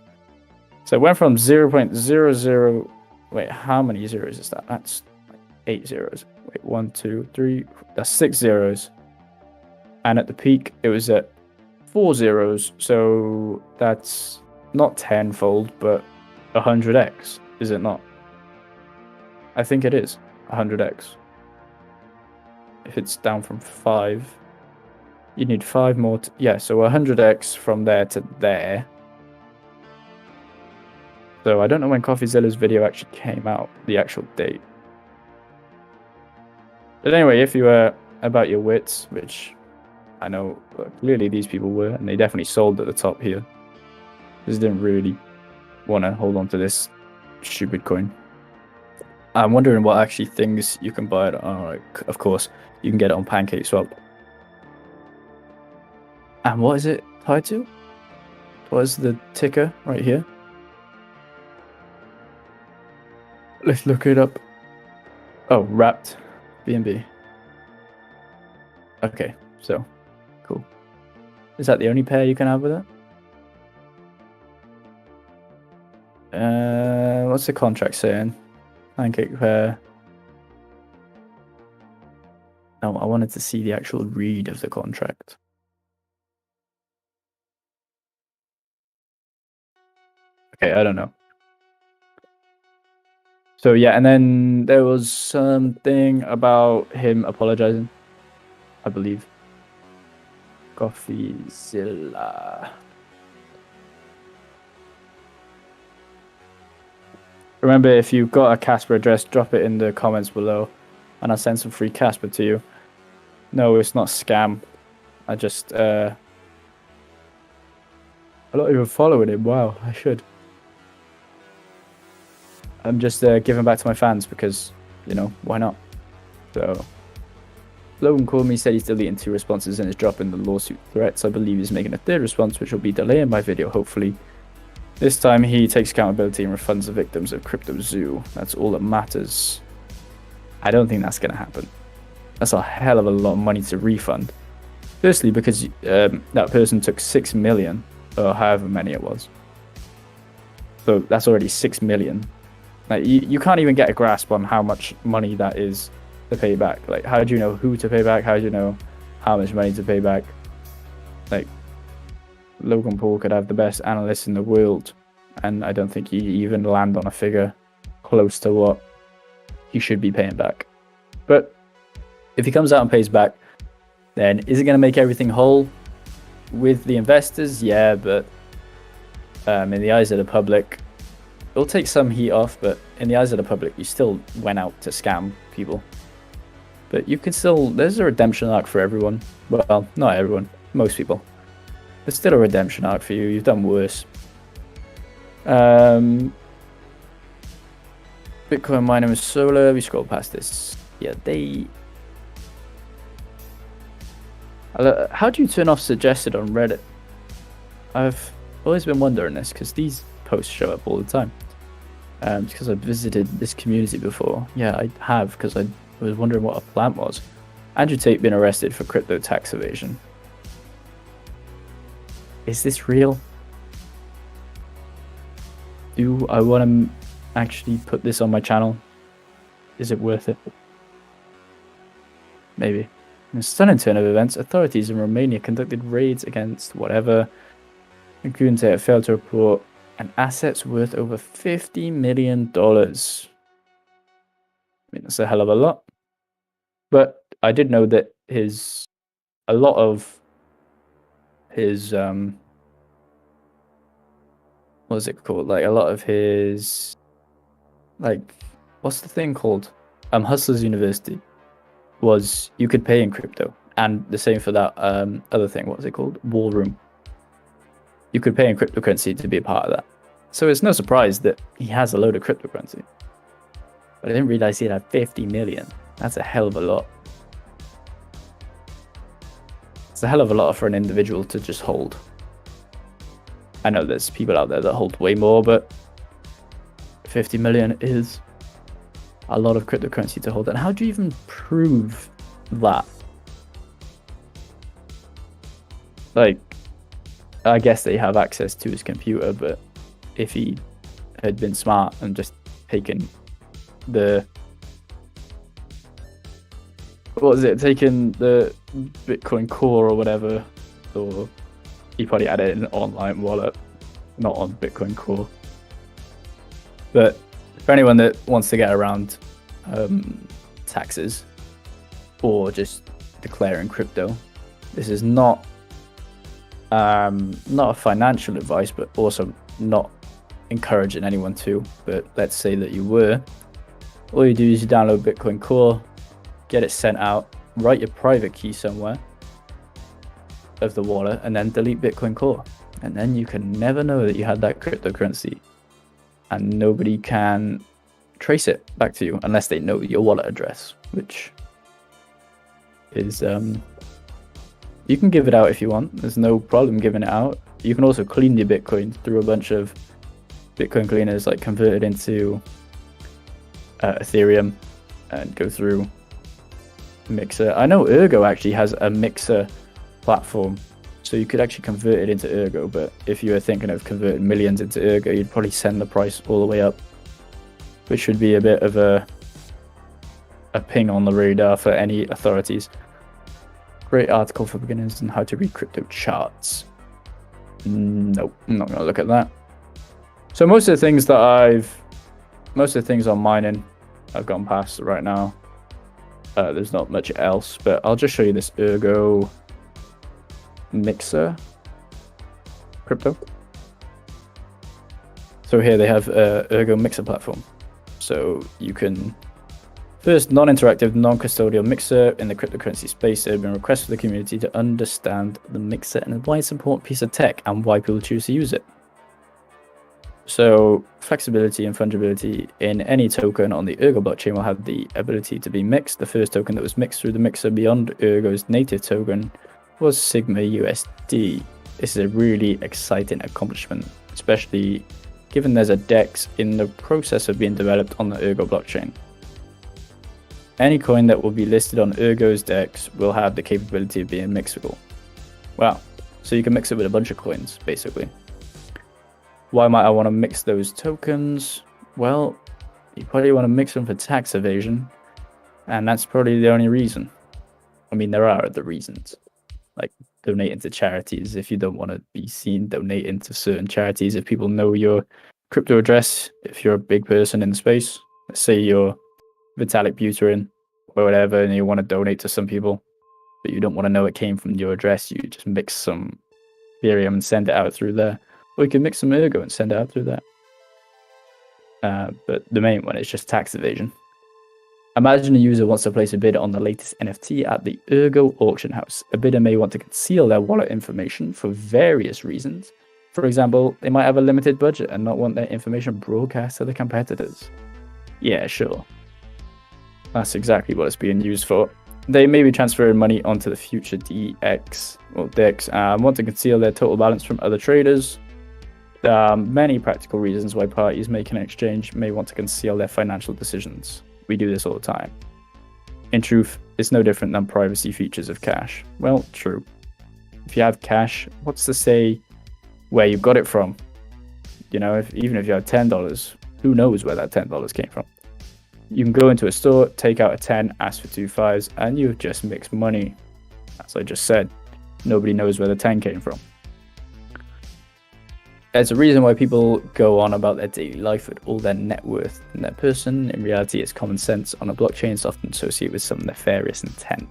So it went from 0.00... Wait, how many zeros is that? That's 8 zeros. Wait, 1, 2, 3... That's 6 zeros. And at the peak, it was at 4 zeros. So that's not tenfold, but 100x, is it not? I think it is 100x. If it's down from 5, you need 5 more. Yeah, so 100x from there to there. So I don't know when CoffeeZilla's video actually came out, the actual date. But anyway, if you were about your wits, which I know clearly these people were, and they definitely sold at the top here. Just didn't really want to hold on to this stupid coin. I'm wondering what actually things you can buy it on. Of course, you can get it on PancakeSwap. And what is it tied to? What is the ticker right here? Let's look it up. Oh, wrapped BNB. Okay, so cool. Is that the only pair you can have with it? What's the contract saying? Pancake pair. No, I wanted to see the actual read of the contract. Okay, I don't know. So yeah, and then there was something about him apologizing, I believe. CoffeeZilla. Remember, if you've got a KASPA address, drop it in the comments below, and I'll send some free KASPA to you. No, it's not scam. I just I'm not even following him. Wow, I should. I'm just giving back to my fans because, you know, why not? So, Logan called me, said he's deleting 2 responses and is dropping the lawsuit threats. I believe he's making a 3rd response, which will be delaying my video, hopefully. This time he takes accountability and refunds the victims of Crypto Zoo. That's all that matters. I don't think that's going to happen. That's a hell of a lot of money to refund. Firstly, because that person took 6 million, or however many it was. So that's already 6 million. Like, you can't even get a grasp on how much money that is to pay back. Like, how do you know who to pay back? How do you know how much money to pay back? Like, Logan Paul could have the best analyst in the world, and I don't think he even land on a figure close to what he should be paying back. But if he comes out and pays back, then is it going to make everything whole with the investors? Yeah, but in the eyes of the public, it'll take some heat off, but in the eyes of the public, you still went out to scam people. But you can still, there's a redemption arc for everyone. Well, not everyone, most people. There's still a redemption arc for you. You've done worse. Bitcoin miner is solar. We scroll past this. Yeah, how do you turn off suggested on Reddit? I've always been wondering this because these posts show up all the time. Because I visited this community before. Yeah, I have, because I was wondering what a plant was. Andrew Tate been arrested for crypto tax evasion. Is this real? Do I want to actually put this on my channel? Is it worth it? Maybe. In a stunning turn of events, authorities in Romania conducted raids against whatever, including Tate failed to report an assets worth over $50 million. I mean, that's a hell of a lot. But I did know that a lot of his what is it called? Like, a lot of his, like, what's the thing called? Hustlers University was, you could pay in crypto. And the same for that other thing, what was it called? War Room. You could pay in cryptocurrency to be a part of that. So it's no surprise that he has a load of cryptocurrency. But I didn't realize he had 50 million. That's a hell of a lot. It's a hell of a lot for an individual to just hold. I know there's people out there that hold way more, but 50 million is a lot of cryptocurrency to hold. And how do you even prove that? Like, I guess they have access to his computer, but if he had been smart and just taken the, what was it, taken the Bitcoin Core or whatever, or he probably had it in an online wallet, not on Bitcoin Core. But for anyone that wants to get around taxes or just declaring crypto. This is not a financial advice, but also not encouraging anyone to. But let's say that you were. All you do is you download Bitcoin Core, get it sent out, write your private key somewhere of the wallet, and then delete Bitcoin Core. And then you can never know that you had that cryptocurrency, and nobody can trace it back to you unless they know your wallet address, which is you can give it out if you want. There's no problem giving it out. You can also clean your Bitcoin through a bunch of Bitcoin cleaners, like convert it into Ethereum and go through Mixer. I know Ergo actually has a Mixer platform, so you could actually convert it into Ergo, but if you were thinking of converting millions into Ergo, you'd probably send the price all the way up, which should be a bit of a ping on the radar for any authorities. Great article for beginners on how to read crypto charts. Nope, I'm not going to look at that. So most of the things on mining I've gone past right now. There's not much else, but I'll just show you this Ergo Mixer crypto. So here they have Ergo Mixer platform. So you can first non-interactive, non-custodial mixer in the cryptocurrency space. There have been requests for the community to understand the mixer and why it's an important piece of tech and why people choose to use it. So flexibility and fungibility in any token on the Ergo blockchain will have the ability to be mixed. The first token that was mixed through the mixer beyond Ergo's native token was Sigma USD. This is a really exciting accomplishment, especially given there's a DEX in the process of being developed on the Ergo blockchain. Any coin that will be listed on Ergo's DEX will have the capability of being mixable. Wow, so you can mix it with a bunch of coins, basically. Why might I want to mix those tokens? Well, you probably want to mix them for tax evasion, and that's probably the only reason. I mean, there are other reasons, like donating to charities if you don't want to be seen donating to certain charities. If people know your crypto address, if you're a big person in the space, let's say you're Vitalik Buterin or whatever, and you want to donate to some people, but you don't want to know it came from your address, you just mix some Ethereum and send it out through there. Or you can mix some Ergo and send it out through that. But the main one is just tax evasion. Imagine a user wants to place a bid on the latest NFT at the Ergo auction house. A bidder may want to conceal their wallet information for various reasons. For example, they might have a limited budget and not want their information broadcast to the competitors. Yeah, sure. That's exactly what it's being used for. They may be transferring money onto the future DEX or DEX and want to conceal their total balance from other traders. There are many practical reasons why parties making an exchange may want to conceal their financial decisions. We do this all the time. In truth, it's no different than privacy features of cash. Well, true. If you have cash, what's to say where you got it from? You know, even if you have $10, who knows where that $10 came from? You can go into a store, take out a 10, ask for 2 5s, and you've just mixed money. As I just said, nobody knows where the 10 came from. There's a reason why people go on about their daily life with all their net worth and their person. In reality, it's common sense. On a blockchain, it's often associated with some nefarious intent.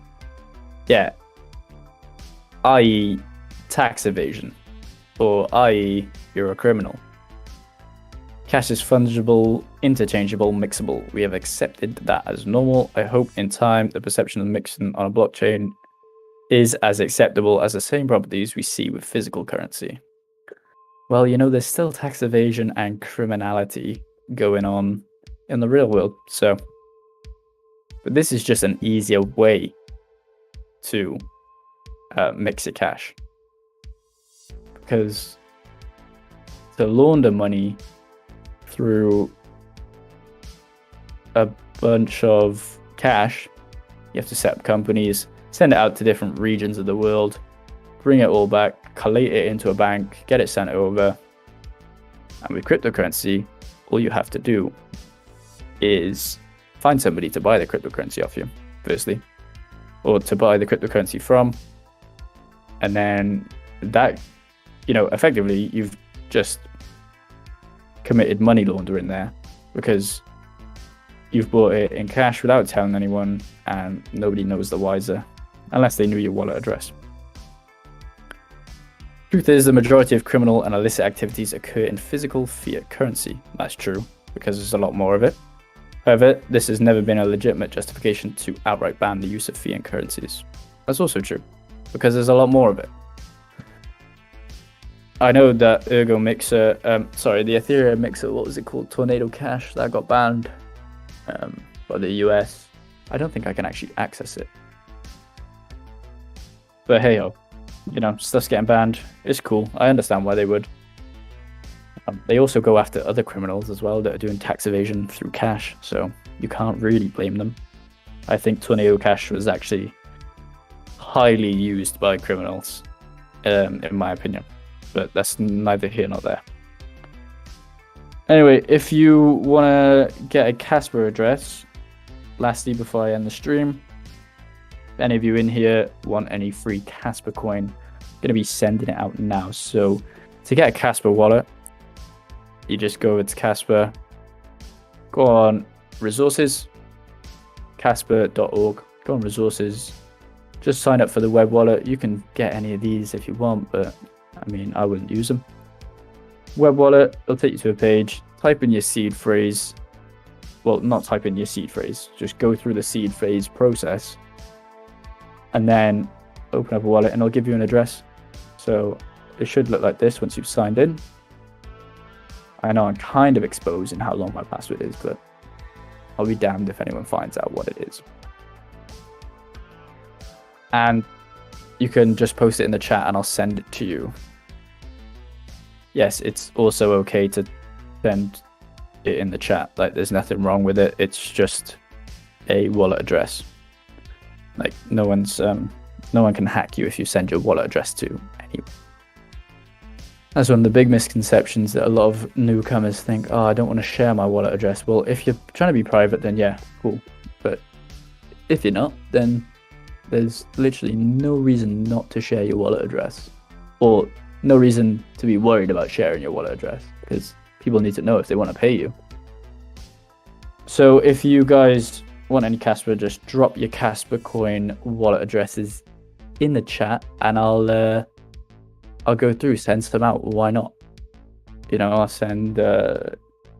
Yeah. I.e. tax evasion. Or i.e. you're a criminal. Cash is fungible, interchangeable, mixable. We have accepted that as normal. I hope in time the perception of mixing on a blockchain is as acceptable as the same properties we see with physical currency. Well, you know, there's still tax evasion and criminality going on in the real world. So, but this is just an easier way to mix your cash. Because to launder money through a bunch of cash, you have to set up companies, send it out to different regions of the world, bring it all back, collate it into a bank, get it sent over. And with cryptocurrency, all you have to do is find somebody to buy the cryptocurrency off you, firstly, or to buy the cryptocurrency from. And then that, you know, effectively, you've just committed money laundering there, because you've bought it in cash without telling anyone, and nobody knows the wiser, unless they knew your wallet address. Truth is, the majority of criminal and illicit activities occur in physical fiat currency. That's true, because there's a lot more of it. However, this has never been a legitimate justification to outright ban the use of fiat currencies. That's also true, because there's a lot more of it. I know that the Ethereum Mixer, what was it called? Tornado Cash, that got banned by the US. I don't think I can actually access it. But hey ho, stuff's getting banned. It's cool. I understand why they would. They also go after other criminals as well that are doing tax evasion through cash, so you can't really blame them. I think Tornado Cash was actually highly used by criminals, in my opinion. But that's neither here nor there. Anyway, if you want to get a KASPA address, lastly, before I end the stream, if any of you in here want any free KASPA coin, I'm going to be sending it out now. So to get a KASPA wallet, you just go over to KASPA, go on resources, kaspa.org, go on resources, just sign up for the web wallet. You can get any of these if you want, but I mean, I wouldn't use them. Web wallet, it'll take you to a page, type in your seed phrase. Well, not type in your seed phrase, just go through the seed phrase process and then open up a wallet and it'll give you an address. So it should look like this once you've signed in. I know I'm kind of exposing how long my password is, but I'll be damned if anyone finds out what it is. And you can just post it in the chat and I'll send it to you. Yes, it's also okay to send it in the chat. Like, there's nothing wrong with it. It's just a wallet address. Like, no one can hack you if you send your wallet address to anyone. That's one of the big misconceptions that a lot of newcomers think, oh, I don't want to share my wallet address. Well, if you're trying to be private, then yeah, cool. But if you're not, then there's literally no reason not to share your wallet address, or no reason to be worried about sharing your wallet address, because people need to know if they want to pay you. So if you guys want any KASPA, just drop your KASPA coin wallet addresses in the chat and I'll go through, send some out. Why not? I'll send,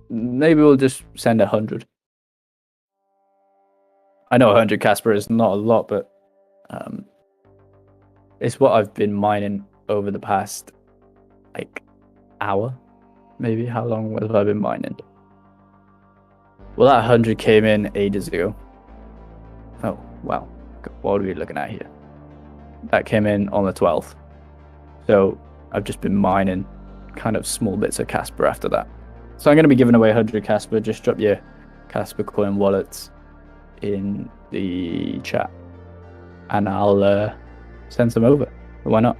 maybe we'll just send 100. I know 100 KASPA is not a lot, but it's what I've been mining over the past hour, maybe. How long have I been mining? Well, that 100 came in ages ago. Oh wow, what are we looking at here? That came in on the 12th, so I've just been mining kind of small bits of KASPA after that. So I'm going to be giving away 100 KASPA. Just drop your KASPA coin wallets in the chat and I'll send some over. Why not?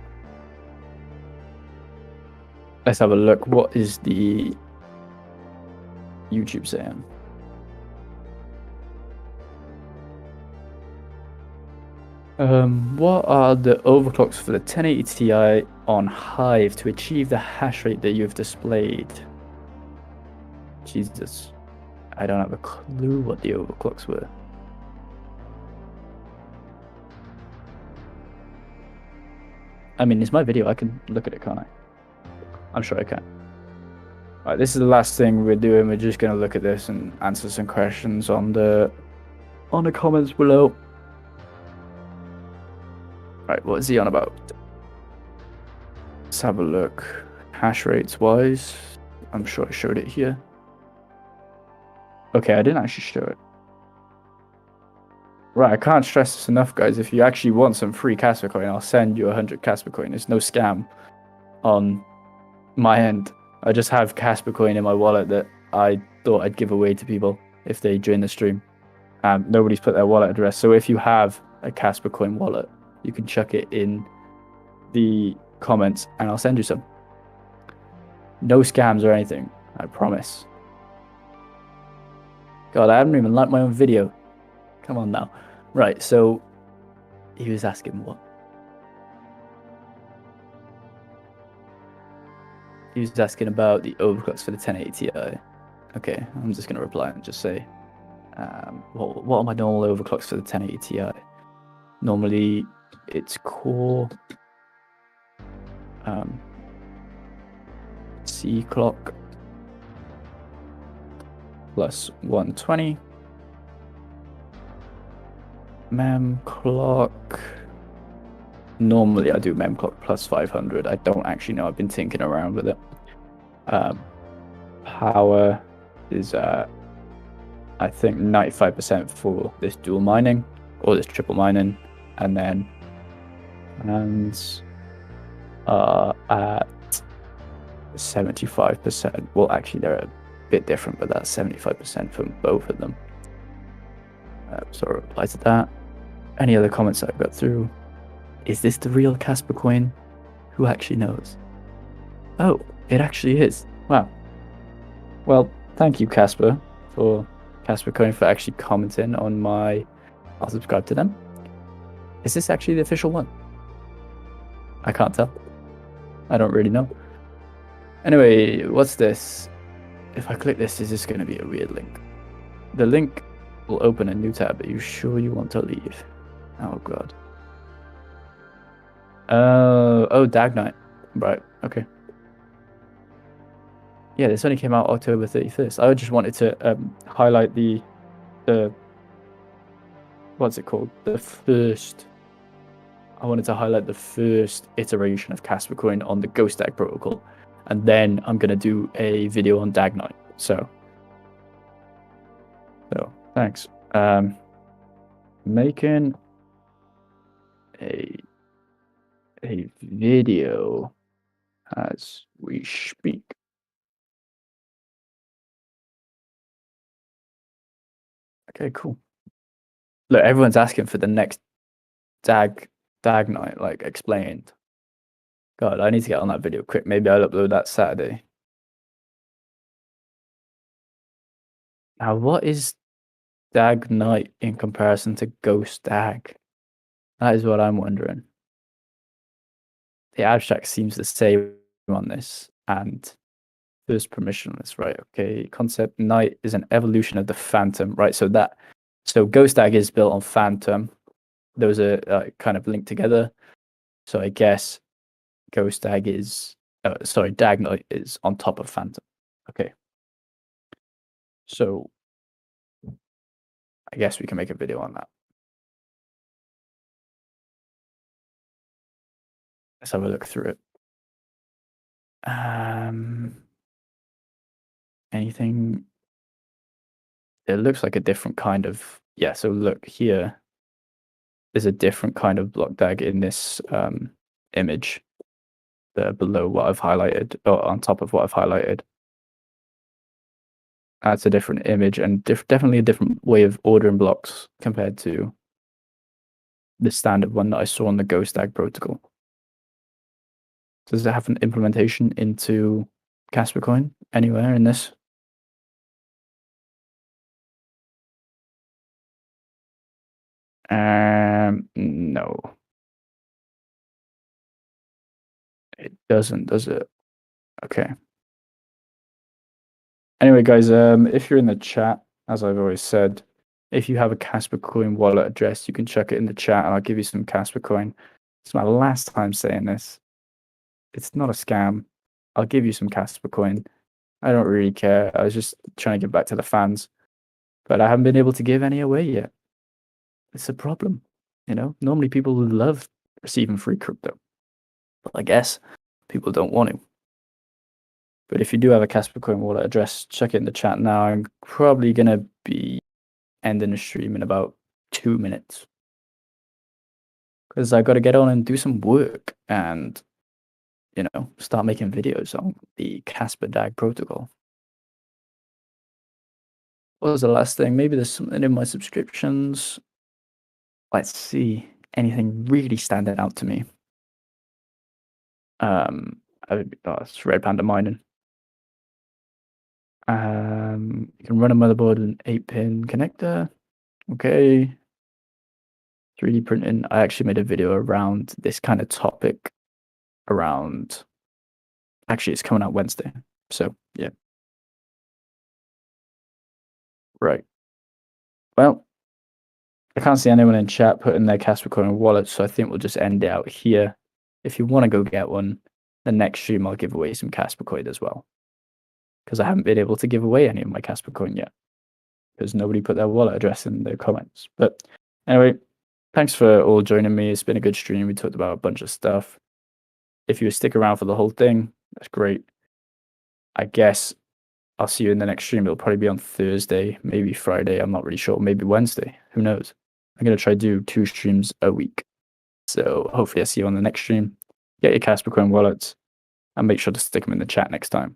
Let's have a look. What is the YouTube saying? What are the overclocks for the 1080 Ti on Hive to achieve the hash rate that you've displayed? Jesus, I don't have a clue what the overclocks were. I mean, it's my video. I can look at it, can't I? I'm sure I can. Alright, this is the last thing we're doing. We're just going to look at this and answer some questions on the comments below. Right, what is he on about? Let's have a look. Hash rates wise, I'm sure I showed it here. Okay, I didn't actually show it. Right, I can't stress this enough, guys. If you actually want some free KASPA coin, I'll send you 100 KASPA coin. It's no scam on my end. I just have KASPA coin in my wallet that I thought I'd give away to people if they join the stream. Nobody's put their wallet address, so if you have a KASPA coin wallet, you can chuck it in the comments and I'll send you some. No scams or anything, I promise. God, I haven't even liked my own video. Come on now. Right, so he was asking what? He was asking about the overclocks for the 1080 Ti. Okay, I'm just going to reply and just say What are my normal overclocks for the 1080 Ti? Normally, it's core C clock plus 120. Mem clock. Normally I do mem clock plus 500. I don't actually know. I've been tinkering around with it. Power is I think 95% for this dual mining or this triple mining, and then fans are at 75%. Well, actually they're a bit different, but that's 75% from both of them. So I'll reply to that. Any other comments that I've got through? Is this the real KASPA coin? Who actually knows? Oh, it actually is. Wow. Well, thank you, KASPA coin for actually commenting on my. I'll subscribe to them. Is this actually the official one? I can't tell. I don't really know. Anyway, what's this? If I click this, is this going to be a weird link? The link will open a new tab. Are you sure you want to leave? Oh god. Oh, Dag Knight. Right, okay. Yeah, this only came out October 31st. I just wanted to highlight the what's it called? I wanted to highlight the first iteration of KASPA coin on the Ghost Dag protocol, and then I'm gonna do a video on Dag Knight. So thanks. Making a video as we speak. Okay, cool. Look, everyone's asking for the next Dag Knight, like, explained. God, I need to get on that video quick. Maybe I'll upload that Saturday. Now, what is Dag Knight in comparison to Ghost Dag? That is what I'm wondering. The abstract seems the same on this, and first permissionless, right? Okay, concept Knight is an evolution of the Phantom, right? So Ghost Dag is built on Phantom. Those are kind of linked together. So I guess Ghost Dag is, Dag Knight is on top of Phantom. Okay. So I guess we can make a video on that. Let's have a look through it. Anything? It looks like a different kind of, yeah. So look here. There's a different kind of block dag in this image below what I've highlighted, or on top of what I've highlighted. That's a different image and definitely a different way of ordering blocks compared to the standard one that I saw on the Ghost Dag protocol. Does it have an implementation into KASPA coin anywhere in this? No. It doesn't, does it? Okay. Anyway, guys, if you're in the chat, as I've always said, if you have a KASPA coin wallet address, you can chuck it in the chat and I'll give you some KASPA coin. It's my last time saying this. It's not a scam. I'll give you some KASPA coin. I don't really care. I was just trying to give back to the fans, but I haven't been able to give any away yet. It's a problem, you know. Normally people love receiving free crypto, but I guess people don't want to. But if you do have a KASPA coin wallet address, check it in the chat now. I'm probably gonna be ending the stream in about 2 minutes because I got to get on and do some work and, you know, start making videos on the KASPA DAG protocol. What was the last thing? Maybe there's something in my subscriptions. Let's see. Anything really standing out to me? It's Red Panda mining. You can run a motherboard with an 8-pin connector. Okay. 3D printing. I actually made a video around this kind of topic around. Actually, it's coming out Wednesday. So, yeah. Right. Well, I can't see anyone in chat putting their KASPA coin wallet, so I think we'll just end it out here. If you want to go get one, the next stream I'll give away some KASPA coin as well. Because I haven't been able to give away any of my KASPA coin yet. Because nobody put their wallet address in the comments. But anyway, thanks for all joining me. It's been a good stream. We talked about a bunch of stuff. If you stick around for the whole thing, that's great. I guess I'll see you in the next stream. It'll probably be on Thursday, maybe Friday. I'm not really sure. Maybe Wednesday. Who knows? I'm going to try to do 2 streams a week. So hopefully I see you on the next stream. Get your KASPA coin wallets and make sure to stick them in the chat next time.